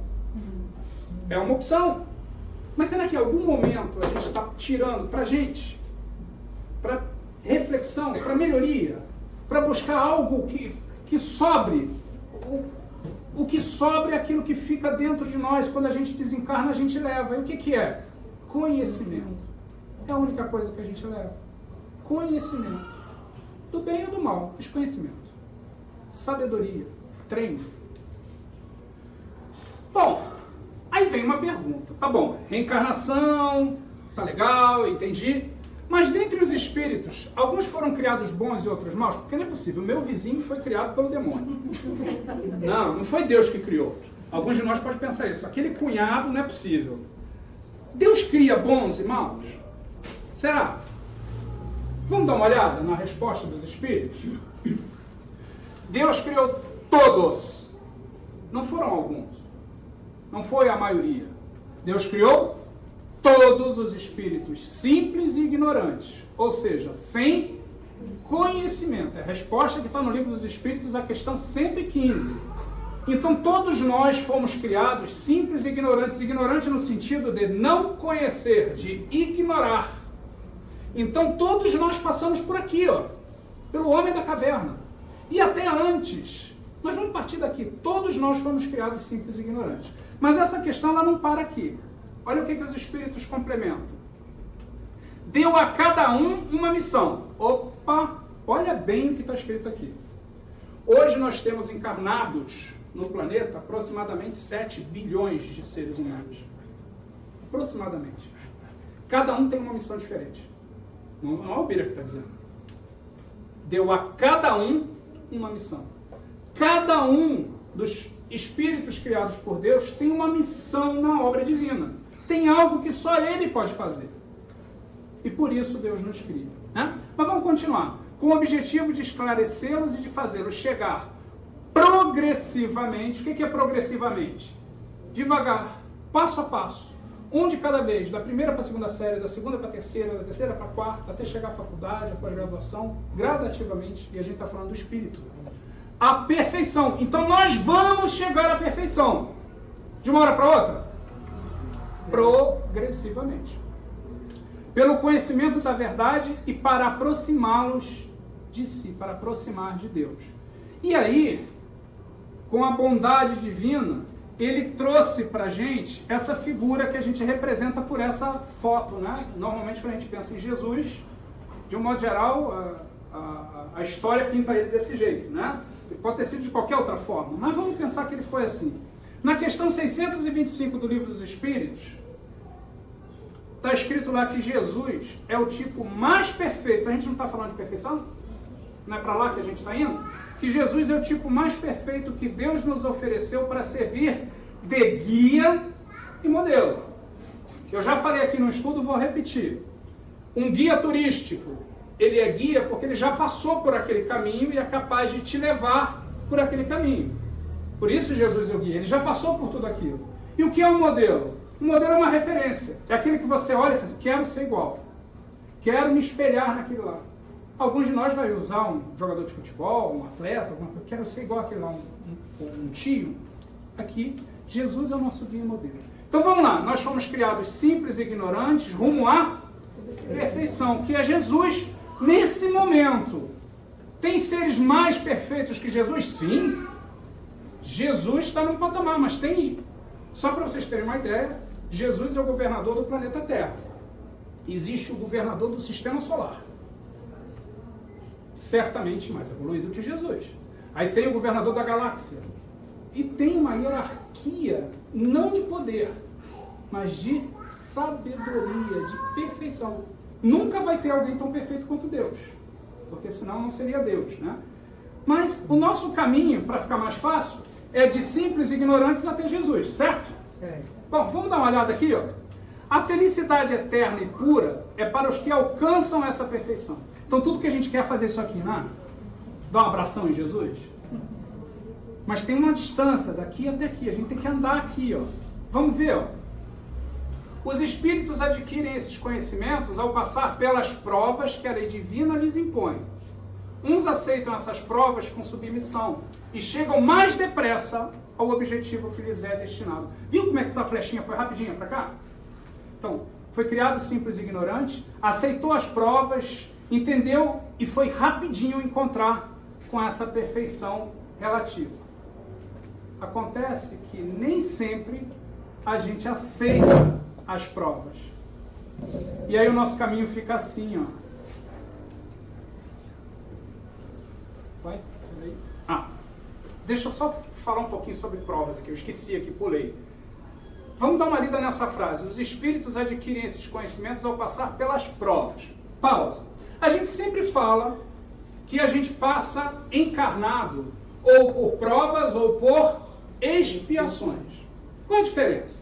A: É uma opção. Mas será que em algum momento a gente está tirando para a gente, para reflexão, para melhoria, para buscar algo que sobre? O que sobra é aquilo que fica dentro de nós. Quando a gente desencarna, a gente leva. E o que é? Conhecimento. É a única coisa que a gente leva. Conhecimento. Do bem ou do mal, mas conhecimento. Sabedoria. Treino. Bom, aí vem uma pergunta. Tá bom, reencarnação, tá legal, entendi. Mas dentre os espíritos, alguns foram criados bons e outros maus? Porque não é possível. O meu vizinho foi criado pelo demônio. Não foi Deus que criou. Alguns de nós podem pensar isso. Aquele cunhado não é possível. Deus cria bons e maus? Será? Vamos dar uma olhada na resposta dos espíritos? Deus criou todos. Não foram alguns. Não foi a maioria. Deus criou todos os espíritos simples e ignorantes, ou seja, sem conhecimento. É a resposta que está no Livro dos Espíritos, a questão 115. Então todos nós fomos criados simples e ignorantes. Ignorante no sentido de não conhecer, de ignorar. Então todos nós passamos por aqui, pelo homem da caverna. E até antes. Mas vamos partir daqui. Todos nós fomos criados simples e ignorantes. Mas essa questão ela não para aqui. Olha o que os espíritos complementam. Deu a cada um uma missão. Opa, olha bem o que está escrito aqui. Hoje nós temos encarnados no planeta aproximadamente 7 bilhões de seres humanos. Aproximadamente. Cada um tem uma missão diferente. Não é o Bira que está dizendo. Deu a cada um uma missão. Cada um dos espíritos criados por Deus tem uma missão na obra divina. Tem algo que só Ele pode fazer. E por isso Deus nos cria. Né? Mas vamos continuar. Com o objetivo de esclarecê-los e de fazê-los chegar progressivamente. O que é progressivamente? Devagar, passo a passo. Um de cada vez, da primeira para a segunda série, da segunda para a terceira, da terceira para a quarta, até chegar à faculdade, à pós-graduação, gradativamente. E a gente está falando do espírito. A perfeição. Então nós vamos chegar à perfeição. De uma hora para outra? Progressivamente. Pelo conhecimento da verdade e para aproximá-los de si, para aproximar de Deus. E aí, com a bondade divina, ele trouxe para a gente essa figura que a gente representa por essa foto, né? Normalmente quando a gente pensa em Jesus, de um modo geral, a história pinta ele desse jeito, né? Pode ter sido de qualquer outra forma, mas vamos pensar que ele foi assim. Na questão 625 do Livro dos Espíritos, está escrito lá que Jesus é o tipo mais perfeito. A gente não está falando de perfeição? Não é para lá que a gente está indo? Que Jesus é o tipo mais perfeito que Deus nos ofereceu para servir de guia e modelo. Eu já falei aqui no estudo, vou repetir. Um guia turístico, ele é guia porque ele já passou por aquele caminho e é capaz de te levar por aquele caminho. Por isso Jesus é o guia, ele já passou por tudo aquilo. E o que é um modelo? O modelo é uma referência. É aquele que você olha e fala assim, quero ser igual. Quero me espelhar naquele lá. Alguns de nós vai usar um jogador de futebol, um atleta, alguma coisa. Quero ser igual aquele lá, um tio. Aqui, Jesus é o nosso guia e modelo. Então vamos lá, nós fomos criados simples e ignorantes, rumo à perfeição, que é Jesus nesse momento. Tem seres mais perfeitos que Jesus? Sim. Jesus está num patamar, mas tem, só para vocês terem uma ideia, Jesus é o governador do planeta Terra. Existe o governador do sistema solar. Certamente mais evoluído que Jesus. Aí tem o governador da galáxia. E tem uma hierarquia, não de poder, mas de sabedoria, de perfeição. Nunca vai ter alguém tão perfeito quanto Deus, porque senão não seria Deus, né? Mas o nosso caminho, para ficar mais fácil, é de simples e ignorantes até Jesus, certo? Bom, vamos dar uma olhada aqui, ó. A felicidade eterna e pura é para os que alcançam essa perfeição. Então tudo que a gente quer é fazer isso aqui, né? Dar um abração em Jesus. Mas tem uma distância daqui até aqui, a gente tem que andar aqui, ó. Vamos ver, ó. Os espíritos adquirem esses conhecimentos ao passar pelas provas que a lei divina lhes impõe. Uns aceitam essas provas com submissão e chegam mais depressa ao objetivo que lhes é destinado. Viu como é que essa flechinha foi rapidinha para cá? Então, foi criado simples e ignorante, aceitou as provas, entendeu e foi rapidinho encontrar com essa perfeição relativa. Acontece que nem sempre a gente aceita as provas. E aí o nosso caminho fica assim, ó. Vai? Deixa eu só falar um pouquinho sobre provas aqui, eu esqueci aqui, pulei. Vamos dar uma lida nessa frase. Os espíritos adquirem esses conhecimentos ao passar pelas provas. Pausa. A gente sempre fala que a gente passa encarnado ou por provas ou por expiações. Qual a diferença?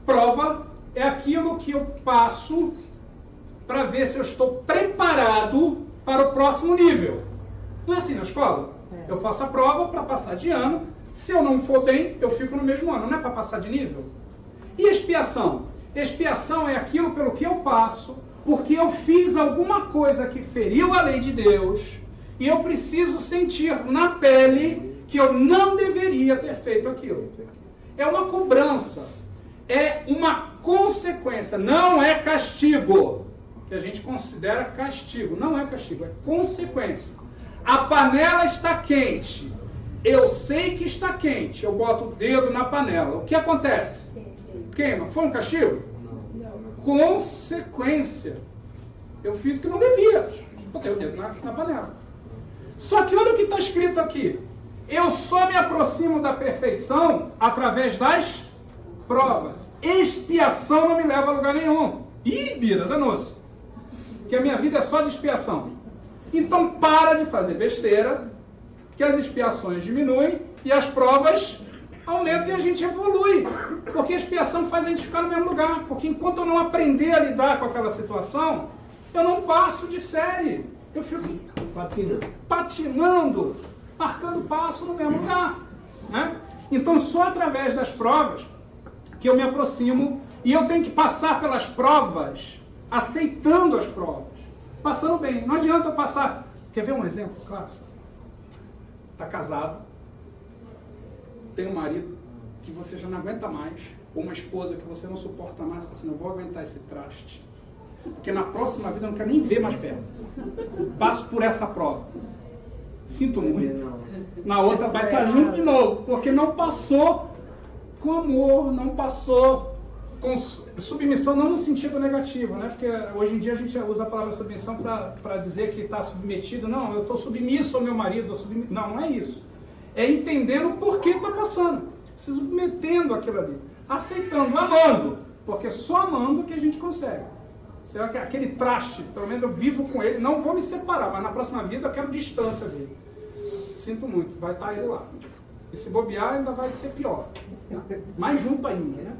A: Prova é aquilo que eu passo para ver se eu estou preparado para o próximo nível. Não é assim na escola? Eu faço a prova para passar de ano. Se eu não for bem, eu fico no mesmo ano. Não é para passar de nível? E expiação? Expiação é aquilo pelo que eu passo, porque eu fiz alguma coisa que feriu a lei de Deus e eu preciso sentir na pele que eu não deveria ter feito aquilo. É uma cobrança. É uma consequência. Não é castigo. Que a gente considera castigo. Não é castigo, é consequência. A panela está quente. Eu sei que está quente. Eu boto o dedo na panela. O que acontece? Queima. Foi um castigo? Consequência. Eu fiz o que não devia. Botei o dedo na panela. Só que olha o que está escrito aqui. Eu só me aproximo da perfeição através das provas. Expiação não me leva a lugar nenhum. Ih, Bira, danou-se. Que a minha vida é só de expiação. Então para de fazer besteira, que as expiações diminuem e as provas aumentam e a gente evolui. Porque a expiação faz a gente ficar no mesmo lugar. Porque enquanto eu não aprender a lidar com aquela situação, eu não passo de série. Eu fico patinando, marcando passo no mesmo lugar. Né? Então só através das provas que eu me aproximo e eu tenho que passar pelas provas, aceitando as provas, passando bem. Não adianta eu passar. Quer ver um exemplo clássico? Está casado, tem um marido que você já não aguenta mais, ou uma esposa que você não suporta mais, fala assim, não vou aguentar esse traste, porque na próxima vida eu não quero nem ver mais perto. Passo por essa prova. Sinto muito. Na outra vai estar junto de novo, porque não passou com amor, não passou com submissão, não no sentido negativo, né? Porque hoje em dia a gente usa a palavra submissão para dizer que está submetido. Não, eu estou submisso ao meu marido. Não, não é isso. É entendendo por que está passando, se submetendo àquilo ali, aceitando, amando, porque só amando que a gente consegue. Será que aquele traste, pelo menos eu vivo com ele, não vou me separar, mas na próxima vida eu quero distância dele. Sinto muito, vai estar ele lá. E se bobear ainda vai ser pior. Mais junto ainda, né?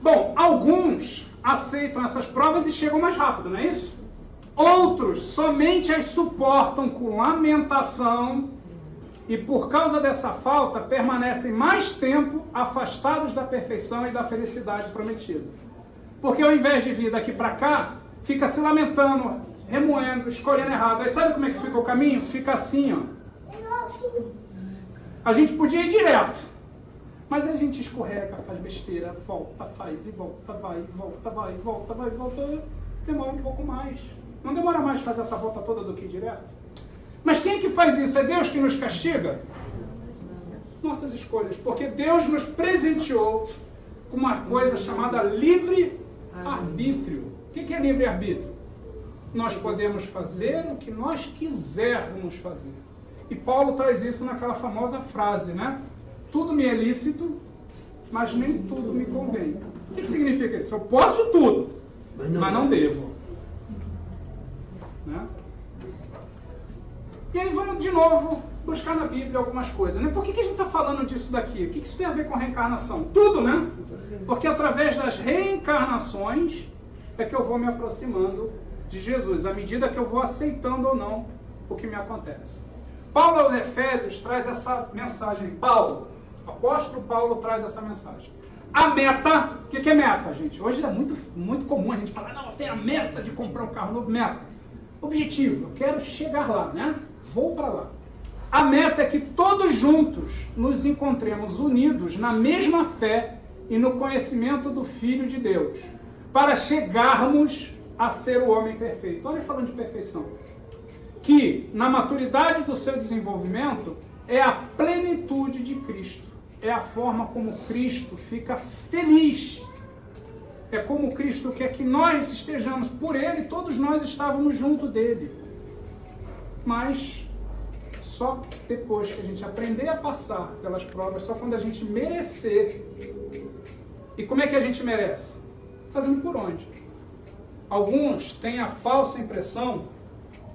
A: Bom, alguns aceitam essas provas e chegam mais rápido, não é isso? Outros somente as suportam com lamentação e por causa dessa falta permanecem mais tempo afastados da perfeição e da felicidade prometida. Porque ao invés de vir daqui para cá, fica se lamentando, remoendo, escolhendo errado. Aí sabe como é que fica o caminho? Fica assim, ó. A gente podia ir direto, mas a gente escorrega, faz besteira, volta, faz e volta, vai, volta, vai, volta, vai, volta. Demora um pouco mais. Não demora mais fazer essa volta toda do que ir direto. Mas quem é que faz isso? É Deus que nos castiga? Nossas escolhas. Porque Deus nos presenteou com uma coisa chamada livre-arbítrio. O que é livre-arbítrio? Nós podemos fazer o que nós quisermos fazer. E Paulo traz isso naquela famosa frase, né? Tudo me é lícito, mas nem tudo me convém. O que significa isso? Eu posso tudo, mas não devo. Né? E aí vamos de novo buscar na Bíblia algumas coisas. Né? Por que a gente está falando disso daqui? O que isso tem a ver com reencarnação? Tudo, né? Porque através das reencarnações é que eu vou me aproximando de Jesus, à medida que eu vou aceitando ou não o que me acontece. Paulo aos Efésios traz essa mensagem. Paulo, o apóstolo Paulo traz essa mensagem. A meta, o que é meta, gente? Hoje é muito comum a gente falar, não, eu tenho a meta de comprar um carro novo. Meta. Objetivo, eu quero chegar lá, né? Vou para lá. A meta é que todos juntos nos encontremos unidos na mesma fé e no conhecimento do Filho de Deus, para chegarmos a ser o homem perfeito. Olha, falando de perfeição. Que, na maturidade do seu desenvolvimento, é a plenitude de Cristo. É a forma como Cristo fica feliz. É como Cristo quer que nós estejamos por Ele, todos nós estávamos junto dele. Mas só depois que a gente aprender a passar pelas provas, só quando a gente merecer. E como é que a gente merece? Fazendo por onde? Alguns têm a falsa impressão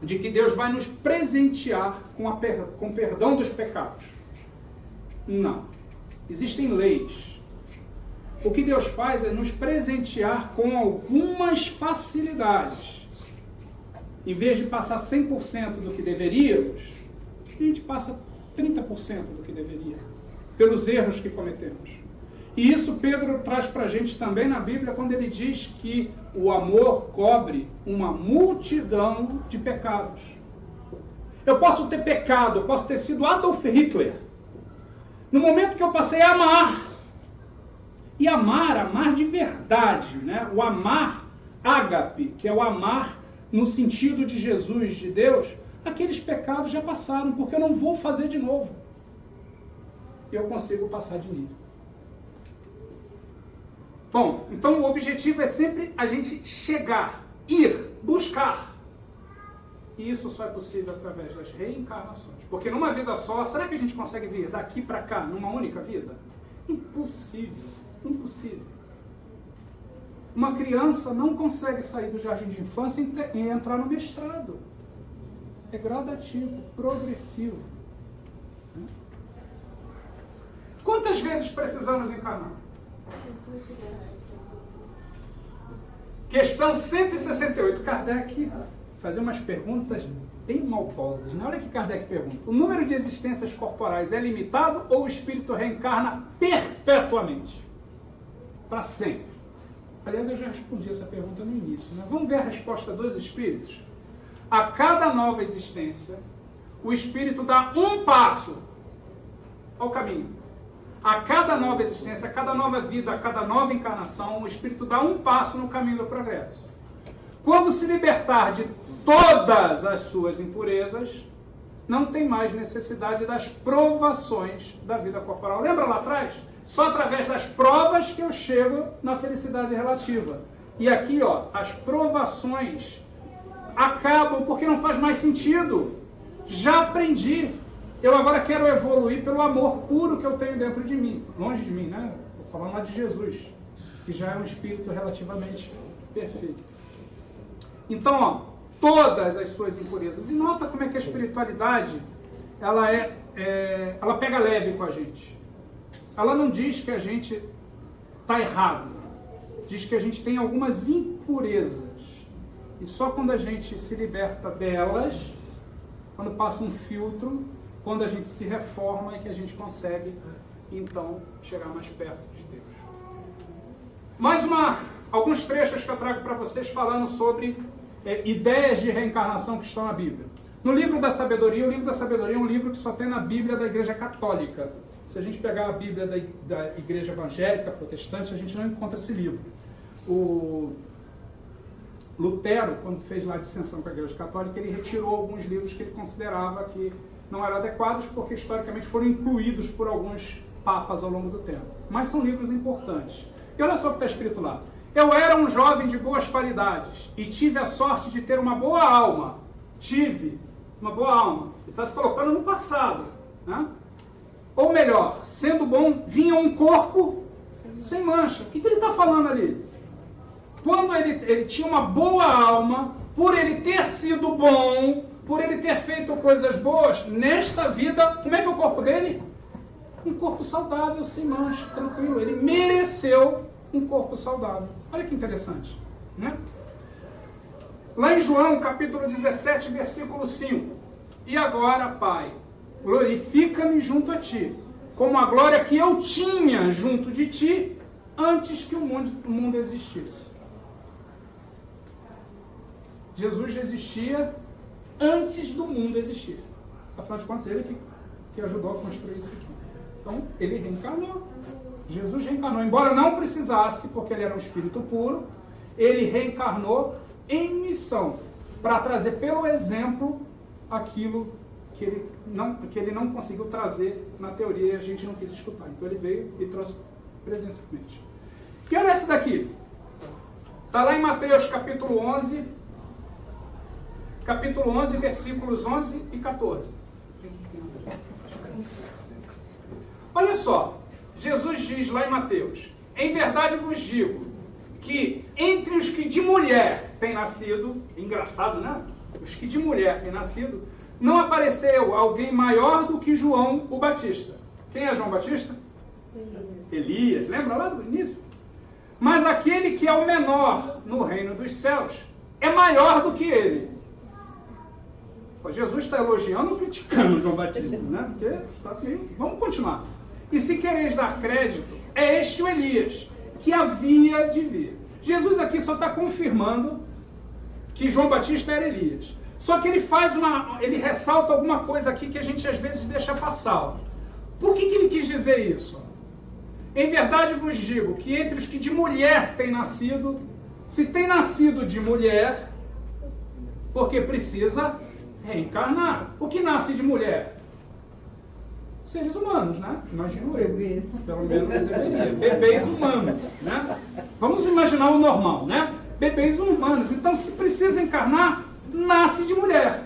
A: de que Deus vai nos presentear com perdão dos pecados. Não. Existem leis. O que Deus faz é nos presentear com algumas facilidades. Em vez de passar 100% do que deveríamos, a gente passa 30% do que deveria, pelos erros que cometemos. E isso Pedro traz para a gente também na Bíblia, quando ele diz que o amor cobre uma multidão de pecados. Eu posso ter pecado, eu posso ter sido Adolf Hitler. No momento que eu passei a amar, e amar de verdade, né? O amar ágape, que é o amar no sentido de Jesus, de Deus, aqueles pecados já passaram, porque eu não vou fazer de novo. E eu consigo passar de nível. Bom, então o objetivo é sempre a gente chegar, ir, buscar. E isso só é possível através das reencarnações. Porque numa vida só, será que a gente consegue vir daqui para cá, numa única vida? Impossível, impossível. Uma criança não consegue sair do jardim de infância e entrar no mestrado. É gradativo, progressivo. Quantas vezes precisamos encarnar? Questão 168. Kardec fazia umas perguntas bem malvosas. Na hora que Kardec pergunta, o número de existências corporais é limitado ou o espírito reencarna perpetuamente? Para sempre. Aliás, eu já respondi essa pergunta no início. Né? Vamos ver a resposta dos espíritos? A cada nova existência, o espírito dá um passo ao caminho. A cada nova existência, a cada nova vida, a cada nova encarnação, o espírito dá um passo no caminho do progresso. Quando se libertar de todas as suas impurezas, não tem mais necessidade das provações da vida corporal. Lembra lá atrás? Só através das provas que eu chego na felicidade relativa. E aqui, ó, as provações acabam porque não faz mais sentido. Já aprendi. Eu agora quero evoluir pelo amor puro que eu tenho dentro de mim. Longe de mim, né? Estou falando lá de Jesus, que já é um espírito relativamente perfeito. Então, ó, todas as suas impurezas. E nota como é que a espiritualidade, ela pega leve com a gente. Ela não diz que a gente está errado. Diz que a gente tem algumas impurezas. E só quando a gente se liberta delas, quando passa um filtro, quando a gente se reforma, é que a gente consegue, então, chegar mais perto de Deus. Alguns trechos que eu trago para vocês falando sobre ideias de reencarnação que estão na Bíblia. No livro da Sabedoria, o livro da Sabedoria é um livro que só tem na Bíblia da Igreja Católica. Se a gente pegar a Bíblia da Igreja Evangélica, Protestante, a gente não encontra esse livro. O Lutero, quando fez lá a dissensão com a Igreja Católica, ele retirou alguns livros que ele considerava que não eram adequados, porque historicamente foram incluídos por alguns papas ao longo do tempo. Mas são livros importantes. E olha só o que está escrito lá. Eu era um jovem de boas qualidades e tive a sorte de ter uma boa alma. Tive uma boa alma. Ele está se colocando no passado. Né? Ou melhor, sendo bom, vinha um corpo sem mancha. O que ele está falando ali? Quando ele tinha uma boa alma, por ele ter sido bom, por ele ter feito coisas boas, nesta vida, como é que é o corpo dele? Um corpo saudável, sem mancha, tranquilo. Ele mereceu um corpo saudável. Olha que interessante, né? Lá em João, capítulo 17, versículo 5. E agora, Pai, glorifica-me junto a Ti, como a glória que eu tinha junto de Ti, antes que o mundo existisse. Jesus já existia antes do mundo existir. Afinal de contas, ele que ajudou a construir isso aqui. Então, ele reencarnou. Jesus reencarnou, embora não precisasse, porque ele era um espírito puro, ele reencarnou em missão, para trazer pelo exemplo aquilo que ele não conseguiu trazer na teoria e a gente não quis escutar. Então ele veio e trouxe presencialmente. E olha essa daqui. Está lá em Mateus capítulo 11, versículos 11 e 14. Olha só. Jesus diz lá em Mateus: em verdade vos digo que entre os que de mulher têm nascido, engraçado, né? Os que de mulher têm nascido, não apareceu alguém maior do que João o Batista. Quem é João Batista? Elias. Lembra lá do início? Mas aquele que é o menor no reino dos céus é maior do que ele. Jesus está elogiando ou criticando João Batista, né? Porque está meio... Vamos continuar. E se quereis dar crédito, é este o Elias, que havia de vir. Jesus aqui só está confirmando que João Batista era Elias. Só que ele ressalta alguma coisa aqui que a gente às vezes deixa passar. Por que ele quis dizer isso? Em verdade vos digo que entre os que de mulher têm nascido, se tem nascido de mulher, porque precisa reencarnar. O que nasce de mulher? Seres humanos, né? Imagino eu. Bebês. Pelo menos deveria. Bebês humanos, né? Vamos imaginar o normal, né? Bebês humanos. Então, se precisa encarnar, nasce de mulher.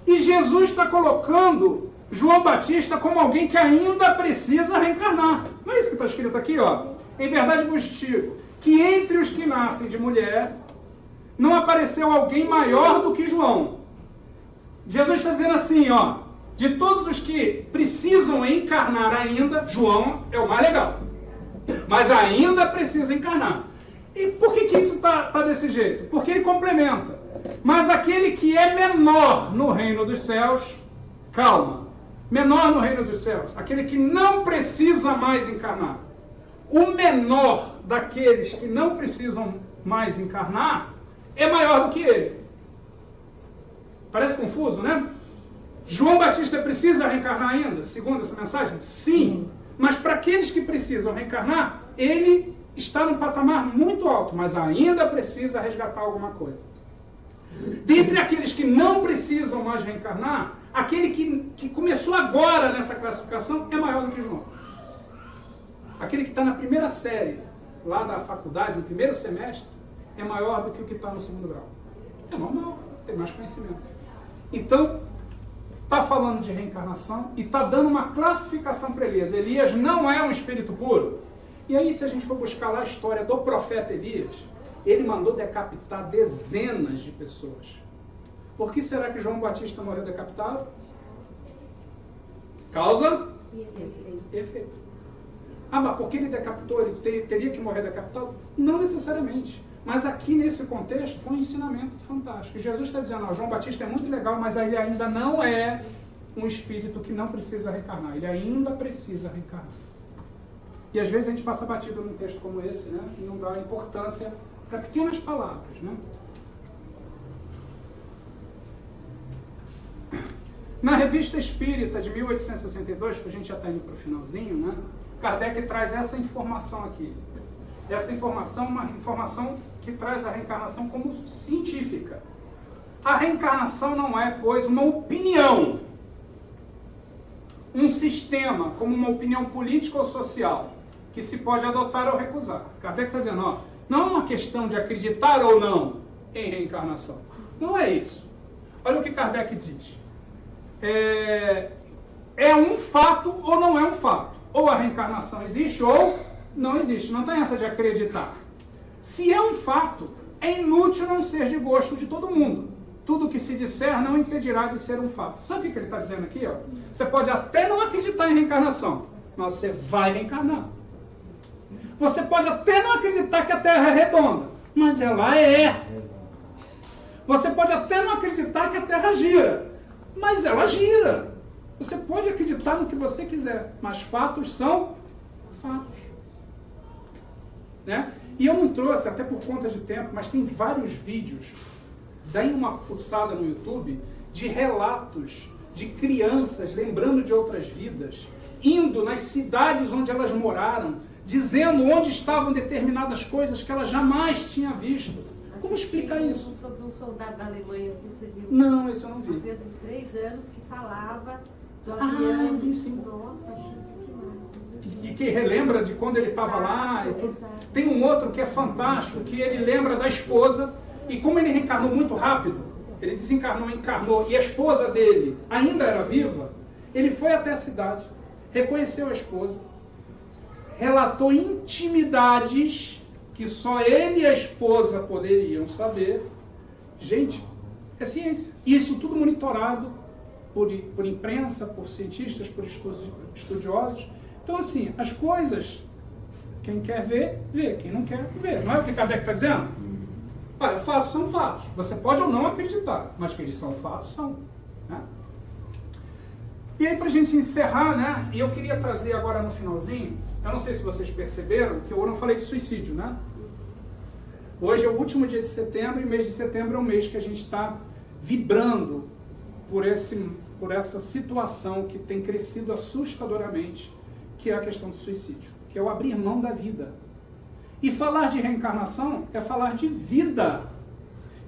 A: E Jesus está colocando João Batista como alguém que ainda precisa reencarnar. Não é isso que está escrito aqui, ó? Em verdade vos digo que entre os que nascem de mulher, não apareceu alguém maior do que João. Jesus está dizendo assim, ó. De todos os que precisam encarnar ainda, João é o mais legal. Mas ainda precisa encarnar. E por que isso está desse jeito? Porque ele complementa. Mas aquele que é menor no reino dos céus, calma, menor no reino dos céus, aquele que não precisa mais encarnar. O menor daqueles que não precisam mais encarnar é maior do que ele. Parece confuso, né? João Batista precisa reencarnar ainda, segundo essa mensagem? Sim. Mas para aqueles que precisam reencarnar, ele está num patamar muito alto, mas ainda precisa resgatar alguma coisa. Dentre aqueles que não precisam mais reencarnar, aquele que começou agora nessa classificação é maior do que João. Aquele que está na primeira série, lá da faculdade, no primeiro semestre, é maior do que o que está no segundo grau. É normal, tem mais conhecimento. Então, está falando de reencarnação e está dando uma classificação para Elias. Elias não é um espírito puro. E aí, se a gente for buscar lá a história do profeta Elias, ele mandou decapitar dezenas de pessoas. Por que será que João Batista morreu decapitado? Causa? Efeito. Ah, mas porque ele decapitou, ele teria que morrer decapitado? Não necessariamente. Mas aqui nesse contexto foi um ensinamento fantástico. Jesus está dizendo, João Batista é muito legal, mas ele ainda não é um espírito que não precisa reencarnar. Ele ainda precisa reencarnar. E às vezes a gente passa batido num texto como esse, né? E não dá importância para pequenas palavras, né? Na Revista Espírita de 1862, que a gente já está indo para o finalzinho, né? Kardec traz essa informação aqui. Essa informação é uma informação que traz a reencarnação como científica. A reencarnação não é, pois, uma opinião, um sistema, como uma opinião política ou social, que se pode adotar ou recusar. Kardec está dizendo, ó, não é uma questão de acreditar ou não em reencarnação. Não é isso. Olha o que Kardec diz. É um fato ou não é um fato. Ou a reencarnação existe ou não existe. Não tem essa de acreditar. Se é um fato, é inútil não ser de gosto de todo mundo. Tudo que se disser não impedirá de ser um fato. Sabe o que ele está dizendo aqui? Ó? Você pode até não acreditar em reencarnação, mas você vai reencarnar. Você pode até não acreditar que a Terra é redonda, mas ela é. Você pode até não acreditar que a Terra gira, mas ela gira. Você pode acreditar no que você quiser, mas fatos são fatos. Né? E eu não trouxe, até por conta de tempo, mas tem vários vídeos, daí uma fuçada no YouTube, de relatos de crianças lembrando de outras vidas, indo nas cidades onde elas moraram, dizendo onde estavam determinadas coisas que elas jamais tinham visto. Como explicar isso?
D: Sobre um soldado da Alemanha, assim, você viu?
A: Não, esse eu não vi.
D: Uma criança de 3 anos que falava do avião.
A: Eu vi sim.
D: Nossa, chique demais.
A: E que relembra de quando ele estava lá. E tudo. Tem um outro que é fantástico, que ele lembra da esposa, e como ele reencarnou muito rápido, ele desencarnou, encarnou, e a esposa dele ainda era viva, ele foi até a cidade, reconheceu a esposa, relatou intimidades que só ele e a esposa poderiam saber. Gente, é ciência. E isso tudo monitorado por imprensa, por cientistas, por estudiosos. Então, assim, as coisas, quem quer ver, vê. Quem não quer, vê. Não é o que Kardec está dizendo? Olha, fatos são fatos. Você pode ou não acreditar, mas que eles são fatos, são. Né? E aí, para a gente encerrar, né? E eu queria trazer agora no finalzinho, eu não sei se vocês perceberam, que eu não falei de suicídio, né? Hoje é o último dia de setembro, e o mês de setembro é um mês que a gente está vibrando por essa situação que tem crescido assustadoramente, que é a questão do suicídio, que é o abrir mão da vida. E falar de reencarnação é falar de vida.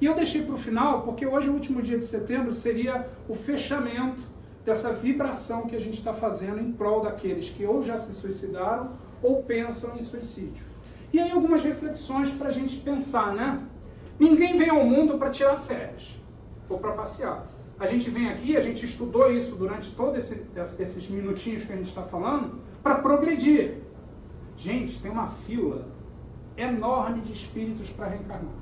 A: E eu deixei para o final, porque hoje, o último dia de setembro, seria o fechamento dessa vibração que a gente está fazendo em prol daqueles que ou já se suicidaram ou pensam em suicídio. E aí algumas reflexões para a gente pensar, né? Ninguém vem ao mundo para tirar férias ou para passear. A gente vem aqui, a gente estudou isso durante todos esses minutinhos que a gente está falando, para progredir. Gente, tem uma fila enorme de espíritos para reencarnar.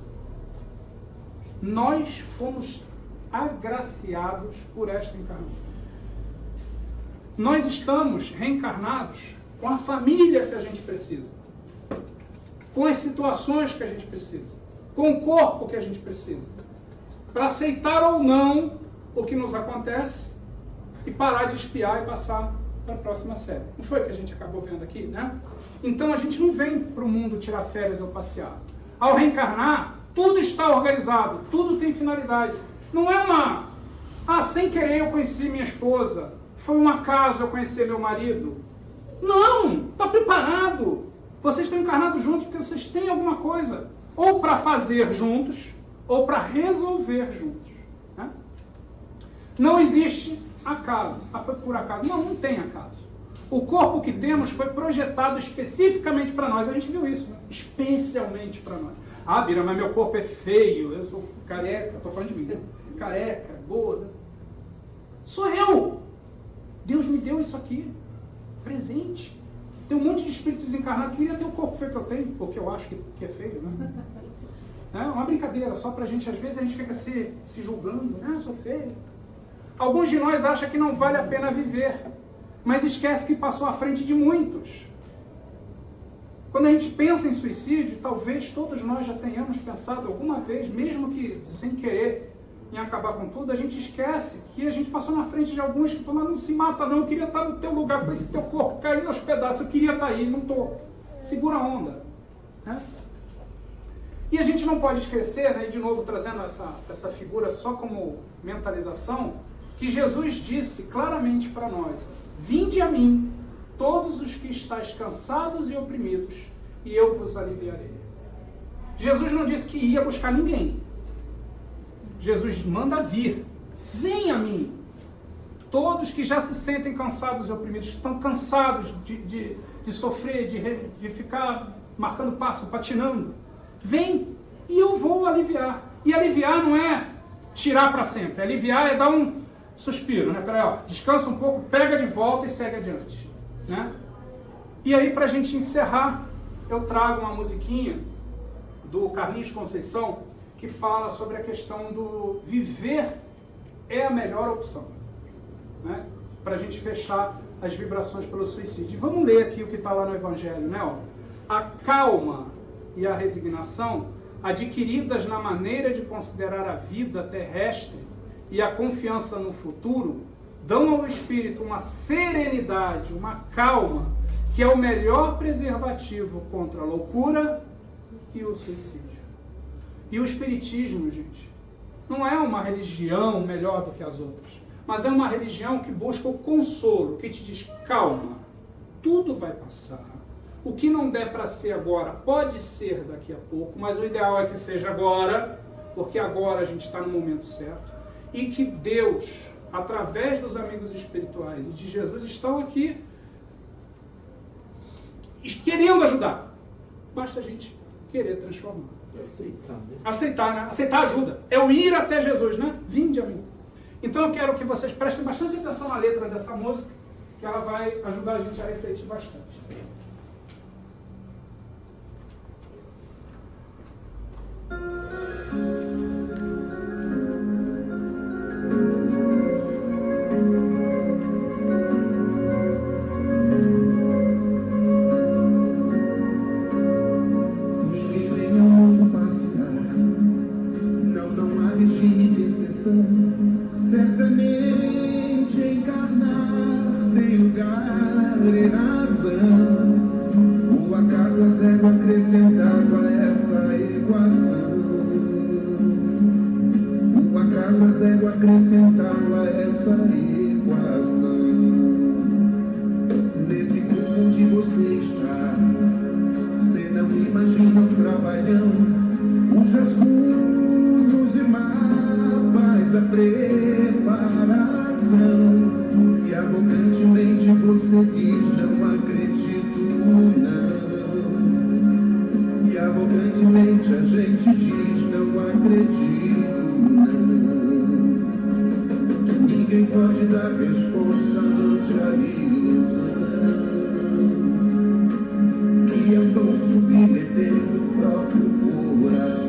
A: Nós fomos agraciados por esta encarnação. Nós estamos reencarnados com a família que a gente precisa, com as situações que a gente precisa, com o corpo que a gente precisa, para aceitar ou não o que nos acontece e parar de espiar e passar para a próxima série. Não foi o que a gente acabou vendo aqui, né? Então a gente não vem para o mundo tirar férias ou passear. Ao reencarnar, tudo está organizado, tudo tem finalidade. Não é uma... sem querer eu conheci minha esposa, foi um acaso eu conhecer meu marido. Não! Está preparado! Vocês estão encarnados juntos porque vocês têm alguma coisa, ou para fazer juntos, ou para resolver juntos. Né? Não existe acaso. Foi por acaso. Não, não tem acaso. O corpo que temos foi projetado especificamente para nós. A gente viu isso, né? Especialmente para nós. Ah, Bira, mas meu corpo é feio, eu sou careca, estou falando de mim, né? Careca, gorda. Sou eu! Deus me deu isso aqui, presente. Tem um monte de espírito desencarnado que queria ter o corpo feio que eu tenho, ou que eu acho que é feio, né? É uma brincadeira, só pra gente, às vezes a gente fica se julgando, né? Eu sou feio. Alguns de nós acham que não vale a pena viver, mas esquece que passou à frente de muitos. Quando a gente pensa em suicídio, talvez todos nós já tenhamos pensado alguma vez, mesmo que sem querer, em acabar com tudo, a gente esquece que a gente passou na frente de alguns que falaram, não se mata não, eu queria estar no teu lugar com esse teu corpo caindo aos pedaços, eu queria estar aí, não estou. Segura a onda. Né? E a gente não pode esquecer, né, de novo trazendo essa figura só como mentalização, que Jesus disse claramente para nós, vinde a mim, todos os que estáis cansados e oprimidos, e eu vos aliviarei. Jesus não disse que ia buscar ninguém. Jesus manda vir. Venha a mim. Todos que já se sentem cansados e oprimidos, estão cansados de sofrer, de ficar marcando passo, patinando. Vem e eu vou aliviar. E aliviar não é tirar para sempre. Aliviar é dar um suspiro, né? Peraí, ó, descansa um pouco, pega de volta e segue adiante. Né? E aí, para a gente encerrar, eu trago uma musiquinha do Carlinhos Conceição, que fala sobre a questão do viver é a melhor opção. Né? Para a gente fechar as vibrações pelo suicídio. Vamos ler aqui o que está lá no Evangelho. Né? Ó, a calma e a resignação, adquiridas na maneira de considerar a vida terrestre e a confiança no futuro, dão ao espírito uma serenidade, uma calma, que é o melhor preservativo contra a loucura e o suicídio. E o espiritismo, gente, não é uma religião melhor do que as outras, mas é uma religião que busca o consolo, que te diz, calma, tudo vai passar. O que não der para ser agora, pode ser daqui a pouco, mas o ideal é que seja agora, porque agora a gente está no momento certo. E que Deus, através dos amigos espirituais e de Jesus, estão aqui querendo ajudar. Basta a gente querer transformar. Aceitar, né? Aceitar ajuda. É o ir até Jesus, né? Vinde a mim. Então eu quero que vocês prestem bastante atenção na letra dessa música, que ela vai ajudar a gente a refletir bastante.
E: Certamente encarnar tem lugar e razão. O acaso a zero acrescentado a essa equação. O acaso a zero acrescentado a essa equação. Nesse grupo onde você está, você não imagina um trabalhão, os rascunhos e mapas, a preparação. E arrogantemente você diz, não acredito, não. E arrogantemente a gente diz, não acredito, não. Ninguém pode dar resposta ante a ilusão que andou submetendo o próprio coração.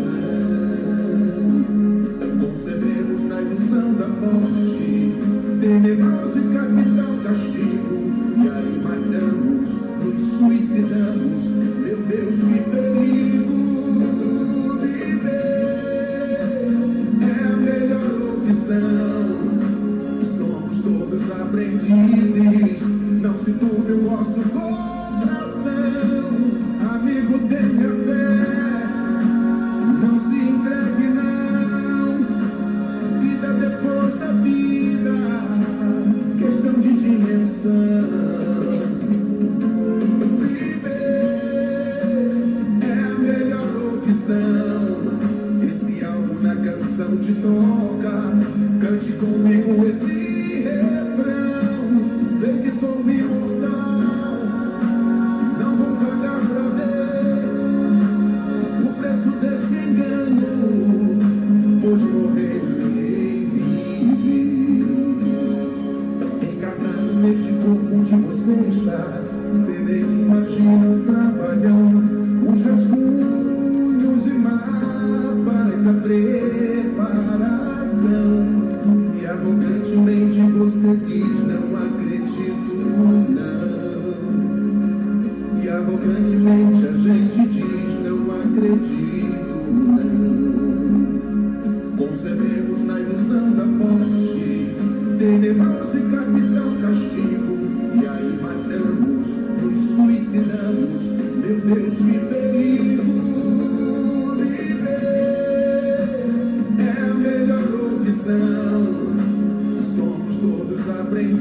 E: Concebemos na ilusão da morte, tenebroso e capital castigo, e aí matamos, nos suicidamos. Meu Deus, que perigo! Viver é a melhor opção. Somos todos aprendizes, não se turbe o vosso coração. Amigo, tenha fé, não se entregue não. Vida depois da vida, questão de dimensão. Viver é a melhor opção. Esse algo na canção te toca, cante comigo esse refrão. Sei que sou imortal, não vou pagar pra ver o preço desse engano, pois morrer nem viver. Encarnado neste corpo onde você está, você nem imagina o trabalhão, os rascunhos e mapas, a preparação. E arrogantemente você diz, não acredito, não. E arrogantemente a gente diz, não acredito, não. Concebemos na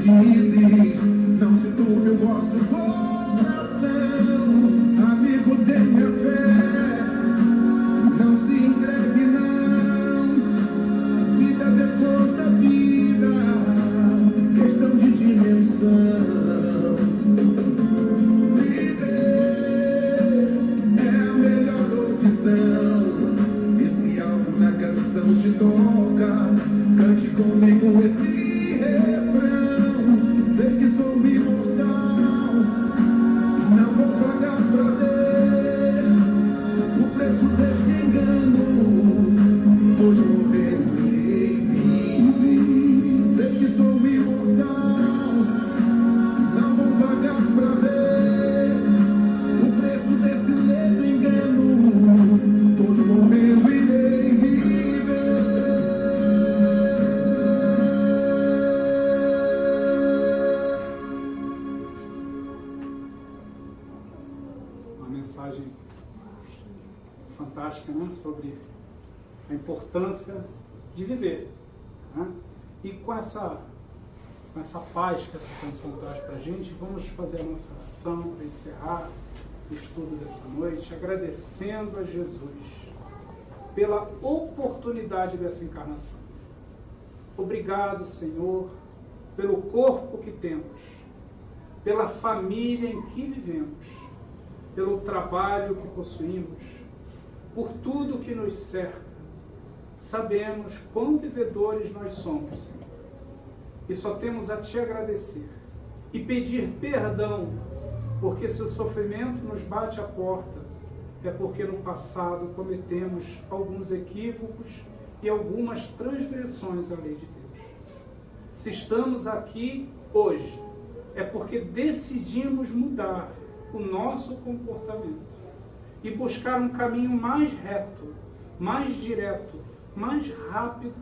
E: felizes. Não se turbe o vosso coração, amigo, tenha fé. Não se entregue, não. Vida depois da vida, questão de dimensão. Viver é a melhor opção. E se algo na canção te toca, cante comigo esse refrão. Sei que sou imortal, não vou pagar pra ver o preço desse engano, pois morrerei viver. Sei que sou imortal, não vou pagar pra ver o preço desse ledo engano, pois morrendo irei viver.
A: Uma mensagem fantástica, né? Sobre a importância de viver, né? E com essa paz que essa canção traz para a gente, vamos fazer a nossa oração para encerrar o estudo dessa noite, agradecendo a Jesus pela oportunidade dessa encarnação. Obrigado, Senhor, pelo corpo que temos, pela família em que vivemos, pelo trabalho que possuímos, por tudo que nos cerca. Sabemos quão devedores nós somos, Senhor, e só temos a Te agradecer e pedir perdão, porque se o sofrimento nos bate à porta, é porque no passado cometemos alguns equívocos e algumas transgressões à lei de Deus. Se estamos aqui hoje, é porque decidimos mudar o nosso comportamento e buscar um caminho mais reto, mais direto, mais rápido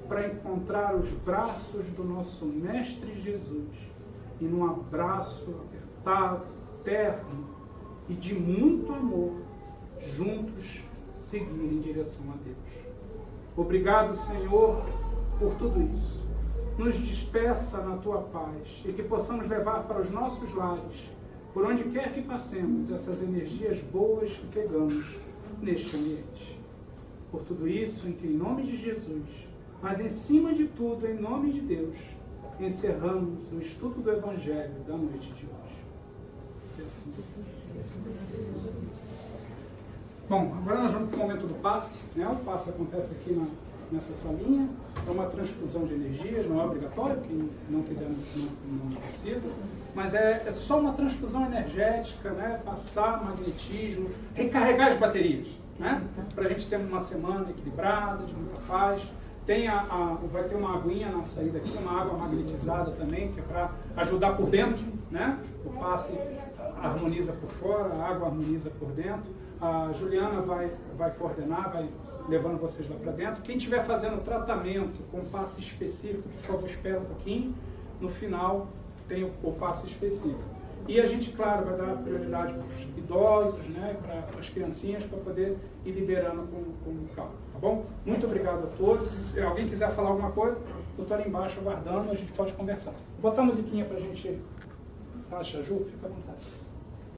A: para encontrar os braços do nosso Mestre Jesus e num abraço apertado, terno e de muito amor, juntos seguir em direção a Deus. Obrigado, Senhor, por tudo isso. Nos despeça na Tua paz e que possamos levar para os nossos lares, por onde quer que passemos, essas energias boas que pegamos neste ambiente. Por tudo isso, em que em nome de Jesus, mas em cima de tudo, em nome de Deus, encerramos o estudo do Evangelho da noite de hoje. Que assim seja. Bom, agora nós vamos para o momento do passe, né? O passe acontece aqui nessa salinha, é uma transfusão de energias, não é obrigatório, quem não quiser não precisa, mas é só uma transfusão energética, né? Passar magnetismo, recarregar as baterias, né? Para a gente ter uma semana equilibrada, de muita paz. Vai ter uma aguinha na saída aqui, uma água magnetizada também, que é para ajudar por dentro, né? O passe harmoniza por fora, a água harmoniza por dentro. A Juliana vai coordenar, vai levando vocês lá para dentro. Quem estiver fazendo tratamento com passe específico, por favor, espera um pouquinho. No final tem o passe específico. E a gente, claro, vai dar prioridade para os idosos, né, para as criancinhas, para poder ir liberando com calma, tá bom? Muito obrigado a todos. Se alguém quiser falar alguma coisa, eu estou ali embaixo aguardando, a gente pode conversar. Vou botar a musiquinha para a gente... Acha, Ju? Fica à vontade.